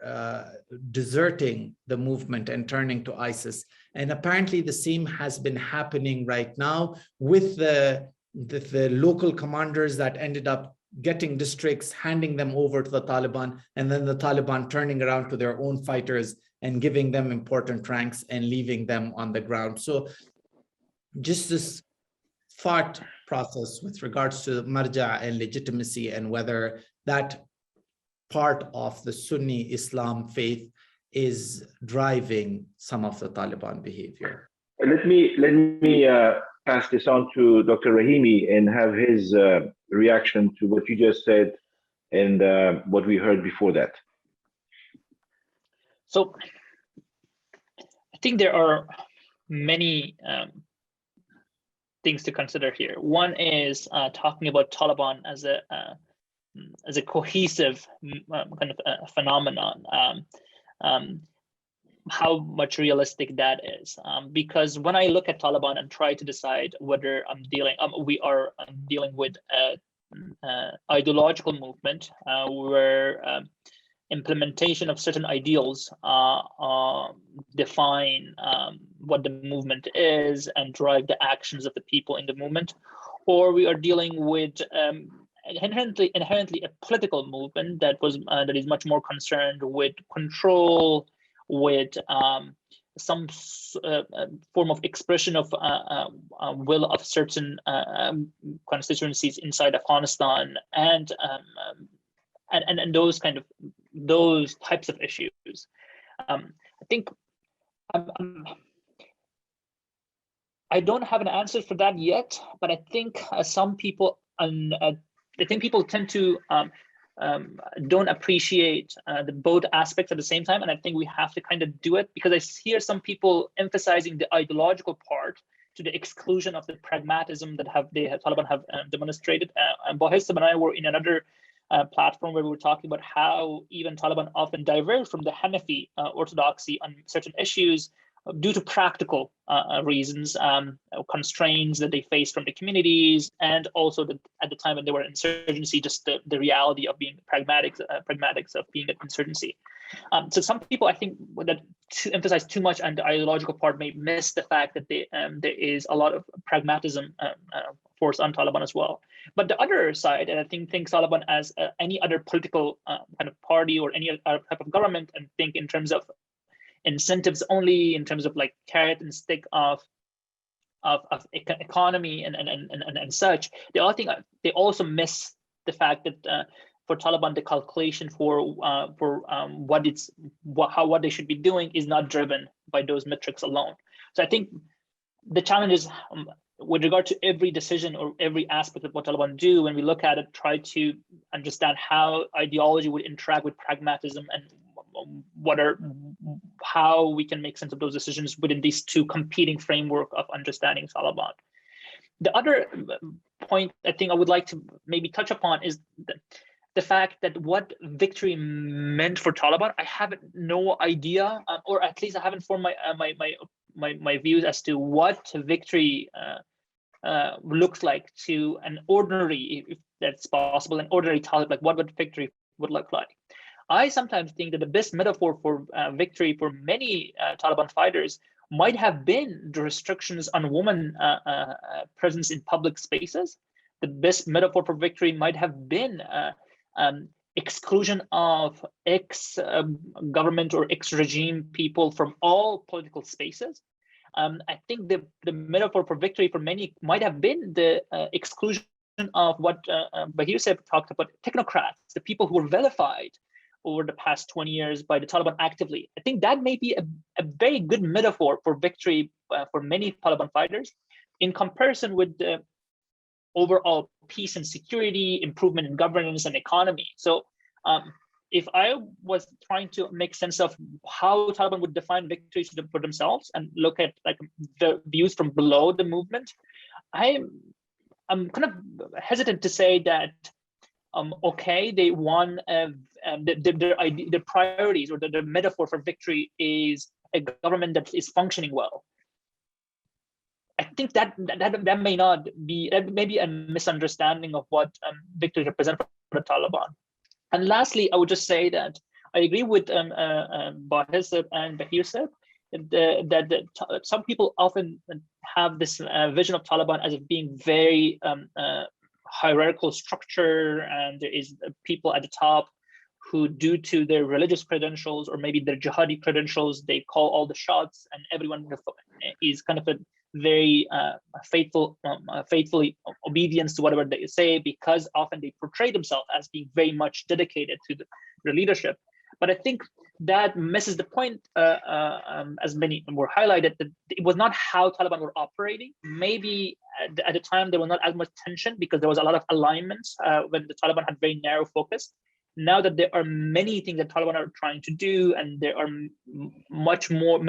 deserting the movement and turning to ISIS. And apparently the same has been happening right now with the local commanders that ended up getting districts, handing them over to the Taliban, and then the Taliban turning around to their own fighters and giving them important ranks and leaving them on the ground. So just this thought process with regards to marja and legitimacy, and whether that part of the Sunni Islam faith is driving some of the Taliban behavior. Let me pass this on to Dr. Rahimi and have his reaction to what you just said and what we heard before that. So I think there are many things to consider here. One is talking about Taliban as a cohesive kind of phenomenon. How much realistic that is, because when I look at Taliban and try to decide whether we are dealing with an ideological movement where implementation of certain ideals define what the movement is and drive the actions of the people in the movement, or we are dealing with inherently a political movement that is much more concerned with control, with some form of expression of will of certain constituencies inside Afghanistan, and those types of issues. I think I don't have an answer for that yet, but I think some people people tend to don't appreciate the both aspects at the same time, and I think we have to kind of do it, because I hear some people emphasizing the ideological part to the exclusion of the pragmatism that Taliban have demonstrated. And Bahissam and I were in another platform where we were talking about how even Taliban often diverge from the Hanafi orthodoxy on certain issues due to practical reasons, constraints that they face from the communities, and also at the time when they were insurgency, just the reality of being pragmatics of being an insurgency. So some people, I think, that to emphasize too much on the ideological part may miss the fact that there is a lot of pragmatism force on Taliban as well. But the other side, and I think Taliban as any other political kind of party or any other type of government, and think in terms of incentives only, in terms of like carrot and stick of economy and such. They also miss the fact that for Taliban, the calculation for what they should be doing is not driven by those metrics alone. So I think the challenge is with regard to every decision or every aspect of what Taliban do, when we look at it, try to understand how ideology would interact with pragmatism, and how we can make sense of those decisions within these two competing framework of understanding Taliban. The other point I think I would like to maybe touch upon is the fact that what victory meant for Taliban, I have no idea, or at least I haven't formed my views as to what victory looks like to an ordinary, if that's possible, an ordinary Taliban, like what would victory would look like. I sometimes think that the best metaphor for victory for many Taliban fighters might have been the restrictions on women presence in public spaces. The best metaphor for victory might have been exclusion of ex-government or ex-regime people from all political spaces. I think the metaphor for victory for many might have been the exclusion of what Bahir said, talked about, technocrats, the people who were vilified over the past 20 years by the Taliban actively. I think that may be a very good metaphor for victory for many Taliban fighters, in comparison with the overall peace and security, improvement in governance and economy. So if I was trying to make sense of how Taliban would define victory for themselves and look at like the views from below the movement, I'm kind of hesitant to say that okay, they won. Their priorities or the metaphor for victory is a government that is functioning well. I think that may not be, that may be a misunderstanding of what victory represents for the Taliban. And lastly, I would just say that I agree with Bahir and Bahir that some people often have this vision of Taliban as being very hierarchical structure, and there is people at the top who, due to their religious credentials or maybe their jihadi credentials, they call all the shots, and everyone is kind of a very faithfully obedience to whatever they say, because often they portray themselves as being very much dedicated to their leadership. But I think that misses the point, as many were highlighted, that it was not how Taliban were operating. Maybe at the time there was not as much tension because there was a lot of alignments when the Taliban had very narrow focus. Now that there are many things that Taliban are trying to do, and there are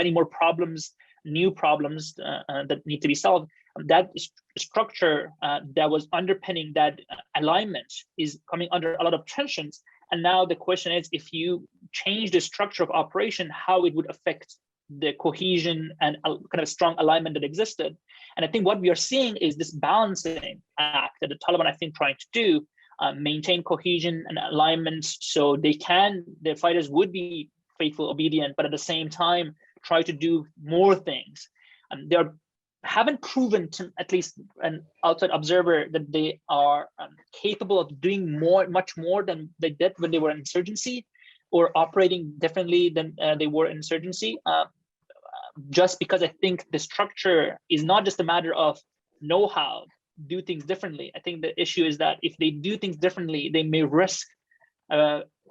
many more problems, new problems that need to be solved, that structure that was underpinning that alignment is coming under a lot of tensions. And now the question is, if you change the structure of operation, how it would affect the cohesion and kind of strong alignment that existed. And I think what we are seeing is this balancing act that the Taliban, I think, trying to do, maintain cohesion and alignment so their fighters would be faithful, obedient, but at the same time, try to do more things. They haven't proven to at least an outside observer that they are capable of doing much more than they did when they were in insurgency, or operating differently than they were in insurgency. Just because I think the structure is not just a matter of know-how, do things differently. I think the issue is that if they do things differently, they may risk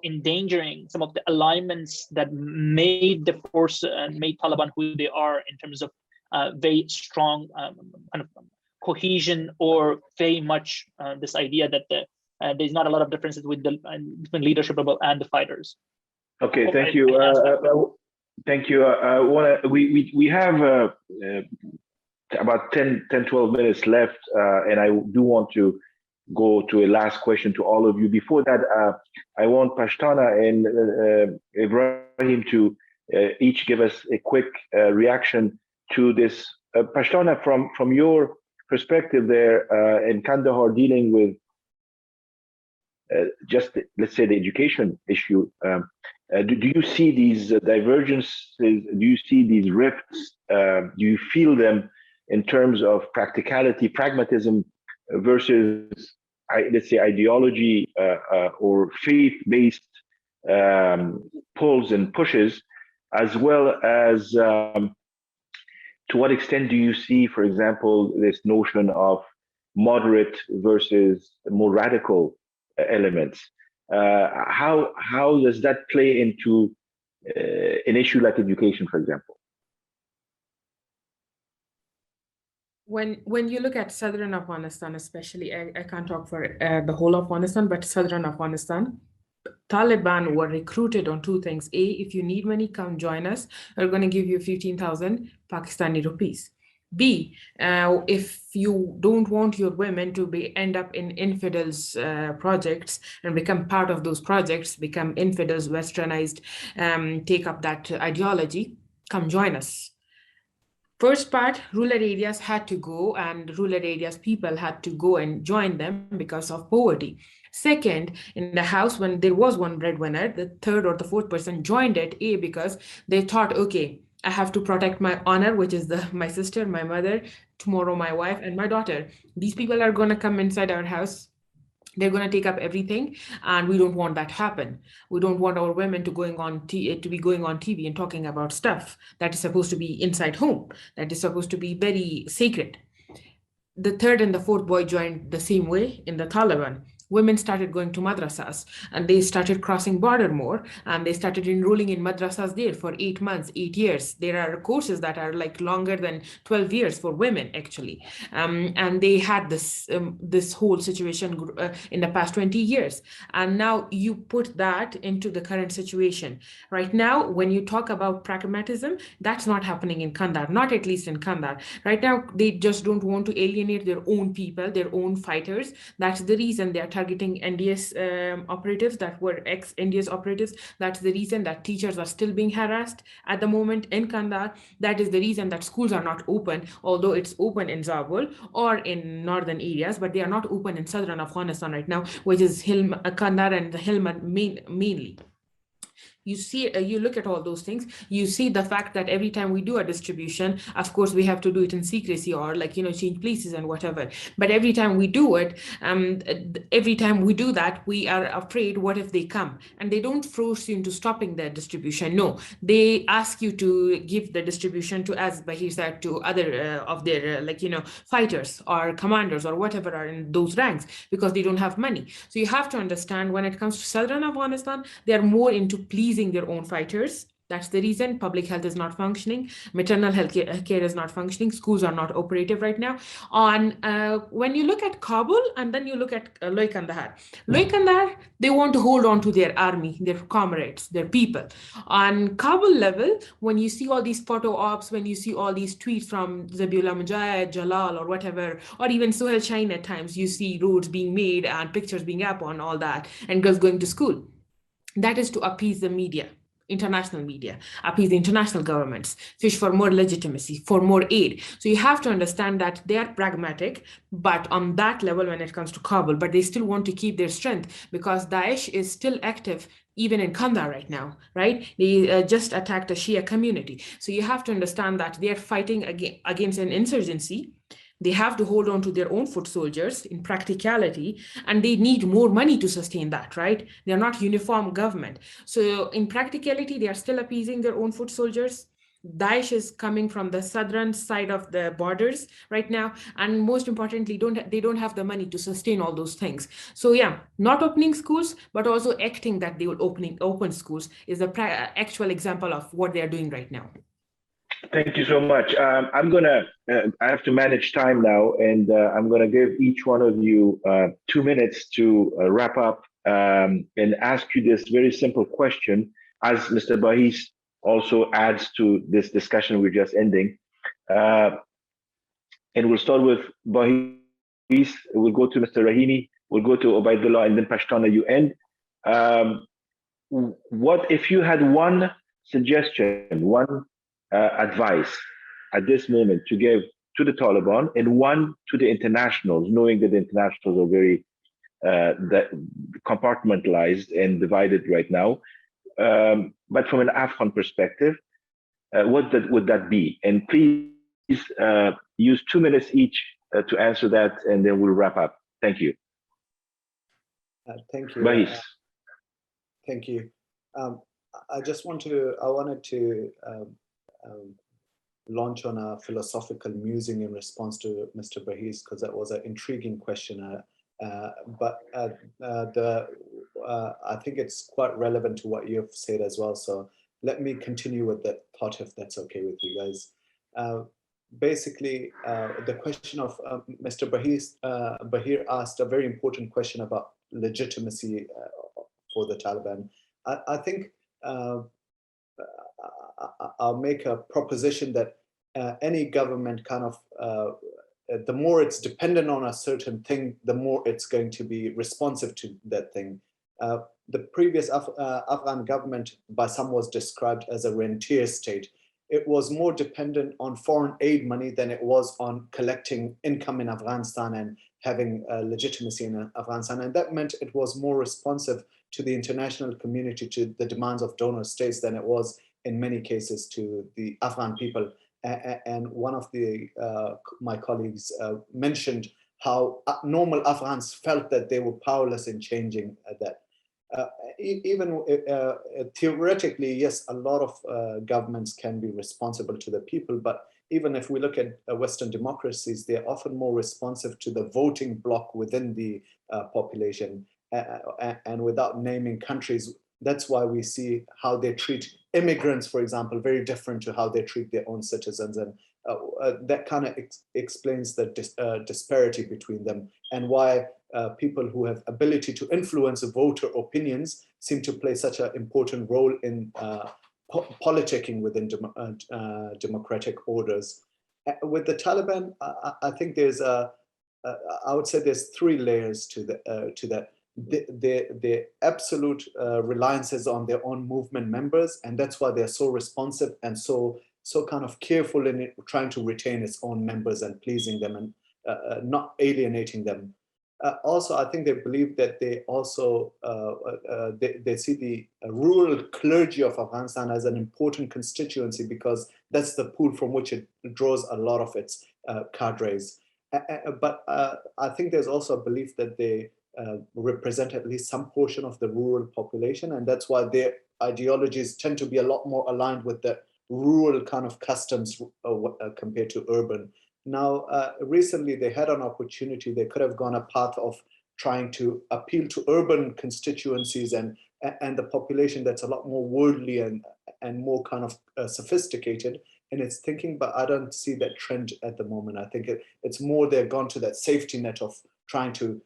endangering some of the alignments that made the force and made Taliban who they are in terms of very strong kind of cohesion, or very much this idea that there's not a lot of differences between leadership and the fighters. Okay, thank you. Thank you. We have about 10-12 minutes left, and I do want to go to a last question to all of you. Before that, I want Pashtana and Ibrahim to each give us a quick reaction to this. Pashtana, from your perspective there in Kandahar, dealing with just, let's say, the education issue, do you see these divergences? Do you see these rifts? Do you feel them in terms of practicality, pragmatism versus, let's say, ideology or faith-based pulls and pushes, as well as to what extent do you see, for example, this notion of moderate versus more radical elements? How does that play into an issue like education, for example? When you look at southern Afghanistan, especially, I can't talk for the whole of Afghanistan, but southern Afghanistan, Taliban were recruited on two things. A, if you need money, come join us. We're going to give you 15,000 Pakistani rupees. B, if you don't want your women to end up in infidels projects and become part of those projects, become infidels, westernized, take up that ideology, come join us. First part, rural areas had to go, and rural areas people had to go and join them because of poverty. Second, in the house, when there was one breadwinner, the third or the fourth person joined it, A, because they thought, okay, I have to protect my honor, which is my sister, my mother, tomorrow my wife, and my daughter. These people are going to come inside our house. They're going to take up everything, and we don't want that to happen. We don't want our women to be going on TV and talking about stuff that is supposed to be inside home, that is supposed to be very sacred. The third and the fourth boy joined the same way in the Taliban. Women started going to madrasas, and they started crossing border more, and they started enrolling in madrasas there for 8 months, 8 years. There are courses that are like longer than 12 years for women, actually. And they had this whole situation in the past 20 years. And now you put that into the current situation. Right now, when you talk about pragmatism, that's not happening in Kandahar, not at least in Kandahar. Right now, they just don't want to alienate their own people, their own fighters. That's the reason they are targeting NDS operatives that were ex-NDS operatives. That's the reason that teachers are still being harassed at the moment in Kandahar. That is the reason that schools are not open, although it's open in Zabul or in northern areas, but they are not open in southern Afghanistan right now, which is Kandahar and the Helmand mainly. You see, you look at all those things, you see the fact that every time we do a distribution, of course, we have to do it in secrecy or like, change places and whatever. But every time we do it, every time we do that, we are afraid, what if they come? And they don't force you into stopping the distribution. No, they ask you to give the distribution to, as Bahir said, to other of their, fighters or commanders or whatever are in those ranks, because they don't have money. So you have to understand, when it comes to southern Afghanistan, they are more into pleasing their own fighters. That's the reason public health is not functioning, maternal health care is not functioning, schools are not operative right now. When you look at Kabul and then you look at Loy Kandahar, they want to hold on to their army, their comrades, their people. On Kabul level, when you see all these photo ops, when you see all these tweets from Zabiullah Mujahid, Jalal or whatever, or even Sohail Shaheen at times, you see roads being made and pictures being up on all that and girls going to school. That is to appease the media, international media, appease the international governments, fish for more legitimacy, for more aid. So you have to understand that they are pragmatic, but on that level when it comes to Kabul, but they still want to keep their strength because Daesh is still active even in Kandahar right now, right? They just attacked a Shia community. So you have to understand that they are fighting against an insurgency. They have to hold on to their own foot soldiers in practicality, and they need more money to sustain that, right? They're not uniform government. So in practicality, they are still appeasing their own foot soldiers. Daesh is coming from the southern side of the borders right now. And most importantly, they don't have the money to sustain all those things. So yeah, not opening schools, but also acting that they will open schools is the actual example of what they are doing right now. Thank you so much. I have to manage time now, and I'm going to give each one of you 2 minutes to wrap up and ask you this very simple question, as Mr. Bahis also adds to this discussion we're just ending. And we'll start with Bahis, we'll go to Mr. Rahimi, we'll go to Ubaidullah, and then Pashtana, you end. What if you had one suggestion, one advice at this moment to give to the Taliban and one to the internationals, knowing that the internationals are very compartmentalized and divided right now. But from an Afghan perspective, what would that be? And please use 2 minutes each to answer that, and then we'll wrap up. Thank you. Thank you. Bahis. Thank you. I wanted to launch on a philosophical musing in response to Mr. Bahis, because that was an intriguing question. But I think it's quite relevant to what you've said as well. So let me continue with that thought, if that's okay with you guys. Basically, the question of Mr. Bahir asked a very important question about legitimacy for the Taliban. I think I'll make a proposition that any government kind of, the more it's dependent on a certain thing, the more it's going to be responsive to that thing. The previous Afghan government by some was described as a rentier state. It was more dependent on foreign aid money than it was on collecting income in Afghanistan and having legitimacy in Afghanistan. And that meant it was more responsive to the international community, to the demands of donor states, than it was in many cases to the Afghan people. And one of my colleagues mentioned how normal Afghans felt that they were powerless in changing that. Even theoretically, yes, a lot of governments can be responsible to the people, but even if we look at Western democracies, they're often more responsive to the voting bloc within the population. And without naming countries, that's why we see how they treat immigrants, for example, very different to how they treat their own citizens. And that kind of explains the disparity between them, and why people who have ability to influence voter opinions seem to play such an important role in politicking within democratic orders. With the Taliban, I think there's I would say there's 3 layers to that. The absolute reliance is on their own movement members, and that's why they're so responsive and so kind of careful in trying to retain its own members and pleasing them and not alienating them. also, I think they believe that they also they see the rural clergy of Afghanistan as an important constituency, because that's the pool from which it draws a lot of its cadres. But I think there's also a belief that they represent at least some portion of the rural population, and that's why their ideologies tend to be a lot more aligned with the rural kind of customs compared to urban. Now, recently they had an opportunity. They could have gone a path of trying to appeal to urban constituencies and the population that's a lot more worldly and more kind of sophisticated in its thinking, but I don't see that trend at the moment. I think it's more they've gone to that safety net of trying to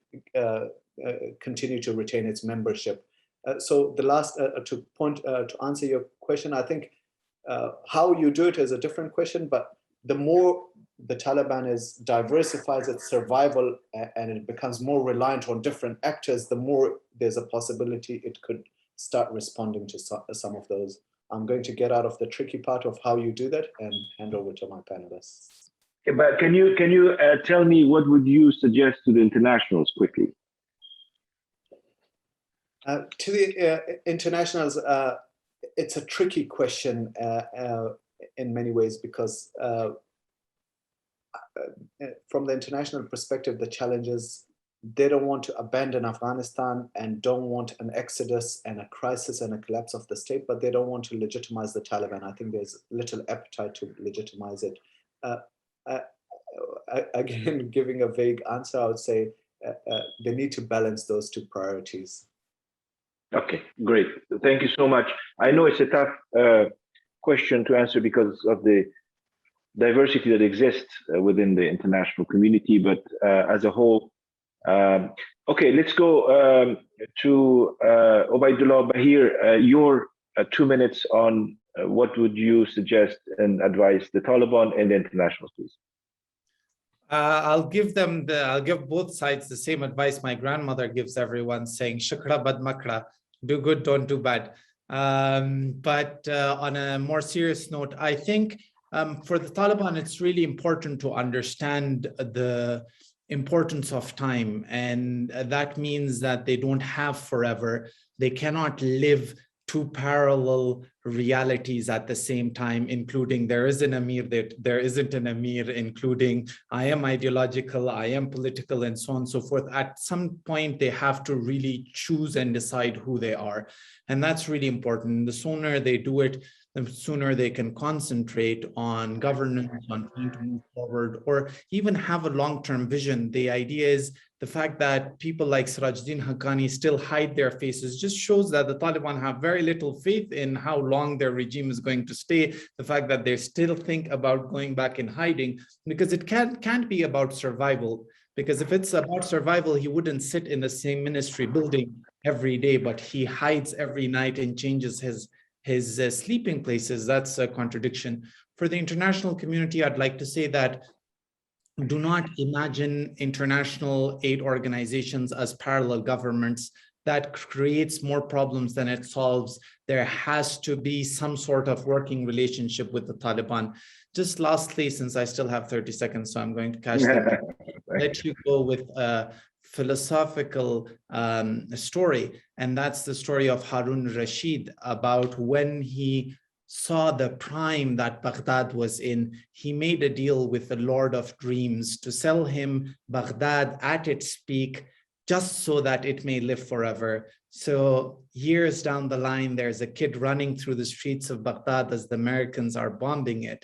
continue to retain its membership. So the last to answer your question, I think how you do it is a different question, but the more the Taliban diversifies its survival and it becomes more reliant on different actors, the more there's a possibility it could start responding to some of those. I'm going to get out of the tricky part of how you do that and hand over to my panelists. But can you tell me what would you suggest to the internationals quickly? To the internationals, it's a tricky question in many ways, because from the international perspective, the challenge is they don't want to abandon Afghanistan and don't want an exodus and a crisis and a collapse of the state, but they don't want to legitimize the Taliban. I think there's little appetite to legitimize it. Again, giving a vague answer, I would say they need to balance those two priorities. Okay, great. Thank you so much. I know it's a tough question to answer because of the diversity that exists within the international community, but as a whole, okay, let's go to Obaidullah Bahir. Your 2 minutes on what would you suggest and advise the Taliban and the internationals, please? I'll give both sides the same advice my grandmother gives everyone, saying shukra bad makra, do good, don't do bad. But on a more serious note, I think for the Taliban, it's really important to understand the importance of time, and that means that they don't have forever. They cannot live two parallel realities at the same time, including there is an emir, there isn't an emir, including I am ideological, I am political, and so on and so forth. At some point, they have to really choose and decide who they are. And that's really important. The sooner they do it, the sooner they can concentrate on governance, on trying to move forward, or even have a long-term vision. The idea is the fact that people like Sirajuddin Haqqani still hide their faces just shows that the Taliban have very little faith in how long their regime is going to stay. The fact that they still think about going back in hiding, because it can't be about survival. Because if it's about survival, he wouldn't sit in the same ministry building every day, but he hides every night and changes his sleeping places. That's a contradiction. For the international community, I'd like to say that do not imagine international aid organizations as parallel governments. That creates more problems than it solves. There has to be some sort of working relationship with the Taliban. Just lastly, since I still have 30 seconds, so I'm going to catch that, let you go with a philosophical story, and that's the story of Haroun Rashid, about when he saw the prime that Baghdad was in. He made a deal with the Lord of Dreams to sell him Baghdad at its peak, just so that it may live forever. So years down the line, there's a kid running through the streets of Baghdad as the Americans are bombing it,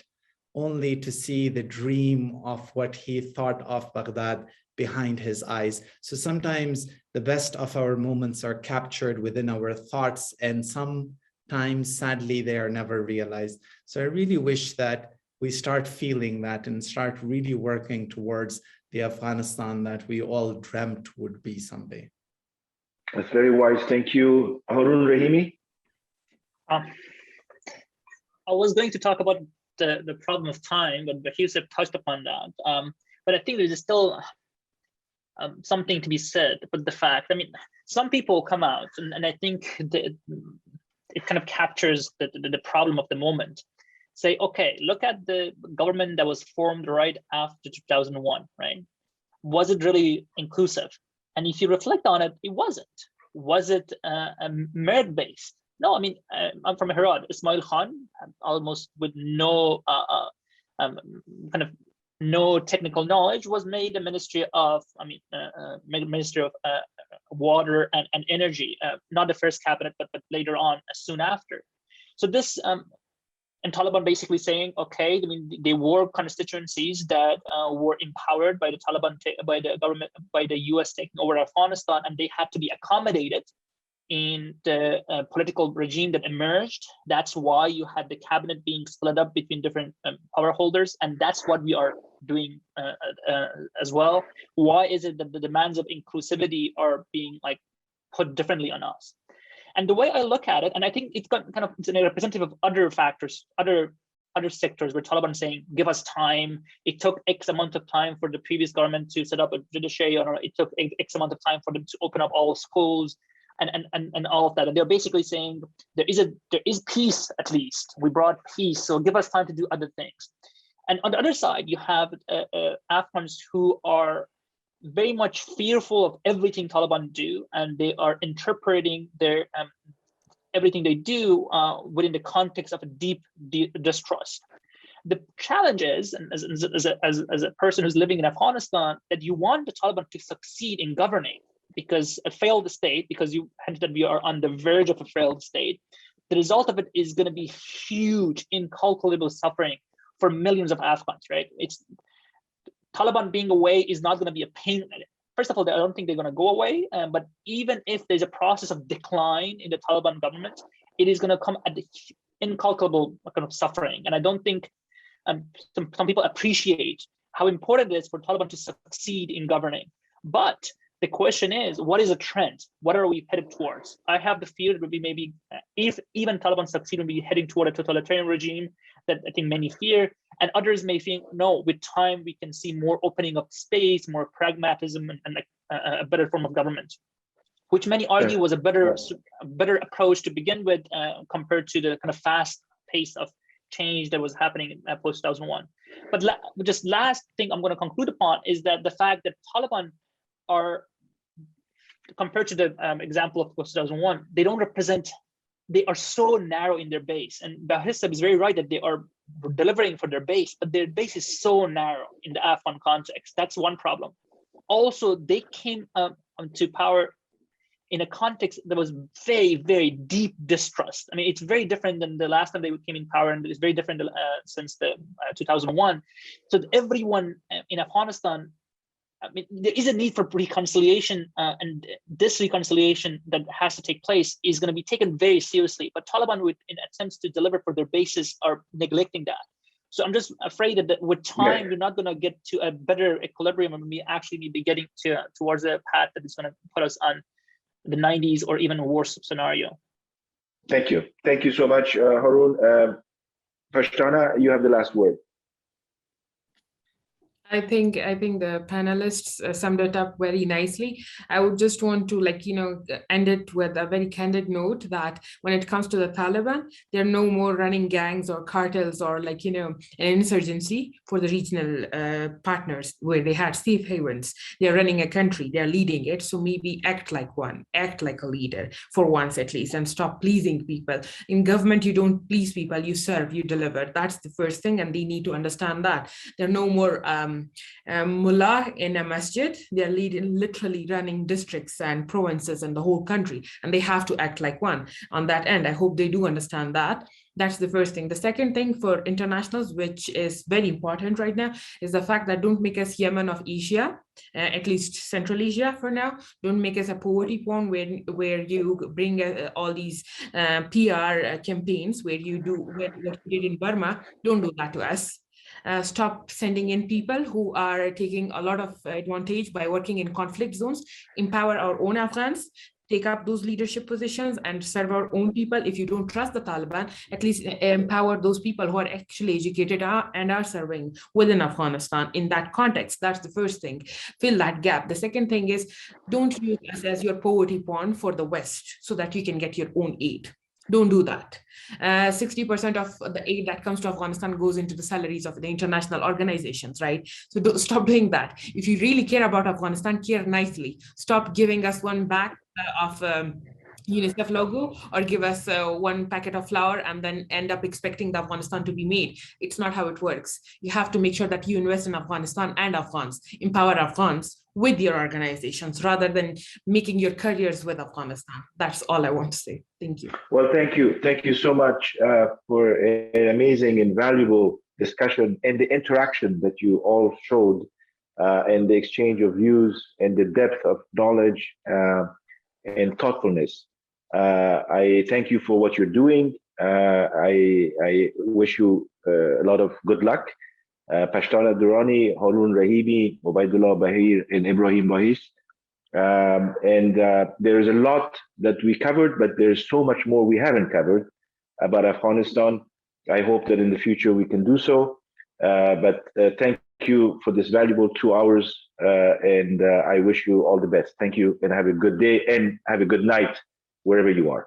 only to see the dream of what he thought of Baghdad behind his eyes. So sometimes the best of our moments are captured within our thoughts, and sometimes, sadly, they are never realized. So I really wish that we start feeling that and start really working towards the Afghanistan that we all dreamt would be someday. That's very wise. Thank you. Haroun Rahimi? I was going to talk about the problem of time, but Yusuf touched upon that. But I think there's still something to be said about the fact. I mean, some people come out, and I think it kind of captures the problem of the moment. Say, okay, look at the government that was formed right after 2001, right? Was it really inclusive? And if you reflect on it, it wasn't. Was it merit-based? No, I mean, I'm from Herat. Ismail Khan, almost with no kind of no technical knowledge, was made the Ministry of, Ministry of Water and Energy, not the first cabinet, but later on, soon after. So this, and Taliban basically saying, okay, I mean, they were constituencies that were empowered by the Taliban, by the government, by the US taking over Afghanistan, and they had to be accommodated in the political regime that emerged. That's why you had the cabinet being split up between different power holders, and that's what we are doing as well. Why is it that the demands of inclusivity are being like put differently on us? And the way I look at it, and I think it's got kind of, it's a representative of other factors, other sectors where Taliban is saying, give us time. It took X amount of time for the previous government to set up a judiciary, or it took X amount of time for them to open up all schools and all of that. And they're basically saying there is peace, at least. We brought peace, so give us time to do other things. And on the other side, you have Afghans who are very much fearful of everything Taliban do, and they are interpreting their everything they do within the context of a deep distrust. The challenge is, and as a person who's living in Afghanistan, that you want the Taliban to succeed in governing, because a failed state, because you hinted that we are on the verge of a failed state, the result of it is going to be huge, incalculable suffering for millions of Afghans, right? It's Taliban being away is not going to be a pain. First of all, I don't think they're going to go away. But even if there's a process of decline in the Taliban government, it is going to come at the incalculable kind of suffering. And I don't think some people appreciate how important it is for Taliban to succeed in governing. But the question is, what is a trend? What are we headed towards? I have the fear that we maybe, if even Taliban succeed, we'll be heading toward a totalitarian regime that I think many fear, and others may think, no, with time we can see more opening of space, more pragmatism, and a better form of government, which many argue was a better approach to begin with compared to the kind of fast pace of change that was happening post 2001. But just last thing I'm going to conclude upon is that the fact that Taliban are, compared to the example of post 2001, they don't represent. They are so narrow in their base, and Bahissab is very right that they are delivering for their base, but their base is so narrow in the Afghan context. That's one problem. Also, they came to power in a context that was very, very deep distrust. I mean, it's very different than the last time they came in power, and it's very different since the 2001. So everyone in Afghanistan, I mean, there is a need for reconciliation, and this reconciliation that has to take place is going to be taken very seriously. But Taliban, in attempts to deliver for their bases, are neglecting that. So I'm just afraid that with time, we're not going to get to a better equilibrium, and we actually need to be getting towards a path that is going to put us on the 90s or even a worse scenario. Thank you so much, Haroun. Pashtana, you have the last word. I think the panelists summed it up very nicely. I would just want to end it with a very candid note that when it comes to the Taliban, they're no more running gangs or cartels or an insurgency for the regional partners where they had safe havens. They're running a country, they're leading it. So maybe act like one, act like a leader for once at least, and stop pleasing people. In government, you don't please people, you serve, you deliver. That's the first thing, and they need to understand that. They're no more mullah in a masjid. They're literally running districts and provinces and the whole country, and they have to act like one on that end. I hope they do understand that. That's the first thing. The second thing for internationals, which is very important right now, is the fact that don't make us Yemen of Asia, at least Central Asia for now. Don't make us a poverty porn where you bring all these PR campaigns where you do what you did in Burma. Don't do that to us. Stop sending in people who are taking a lot of advantage by working in conflict zones. Empower our own Afghans, take up those leadership positions and serve our own people. If you don't trust the Taliban, at least empower those people who are actually educated and are serving within Afghanistan in that context. That's the first thing. Fill that gap. The second thing is, don't use us as your poverty porn for the West so that you can get your own aid. Don't do that. 60% of the aid that comes to Afghanistan goes into the salaries of the international organizations, right? So stop doing that. If you really care about Afghanistan, care nicely. Stop giving us one bag of UNICEF logo, or give us one packet of flour and then end up expecting the Afghanistan to be made. It's not how it works. You have to make sure that you invest in Afghanistan and Afghans, empower Afghans with your organizations rather than making your careers with Afghanistan. That's all I want to say. Thank you. Well, thank you. Thank you so much for an amazing and valuable discussion and the interaction that you all showed and the exchange of views and the depth of knowledge and thoughtfulness. I thank you for what you're doing. I wish you a lot of good luck. Pashtana, Durrani, Haroun Rahimi, Obaidullah Bahir, and Ibrahim Bahis. There's a lot that we covered, but there's so much more we haven't covered about Afghanistan. I hope that in the future we can do so. But thank you for this valuable 2 hours, and I wish you all the best. Thank you, and have a good day, and have a good night wherever you are.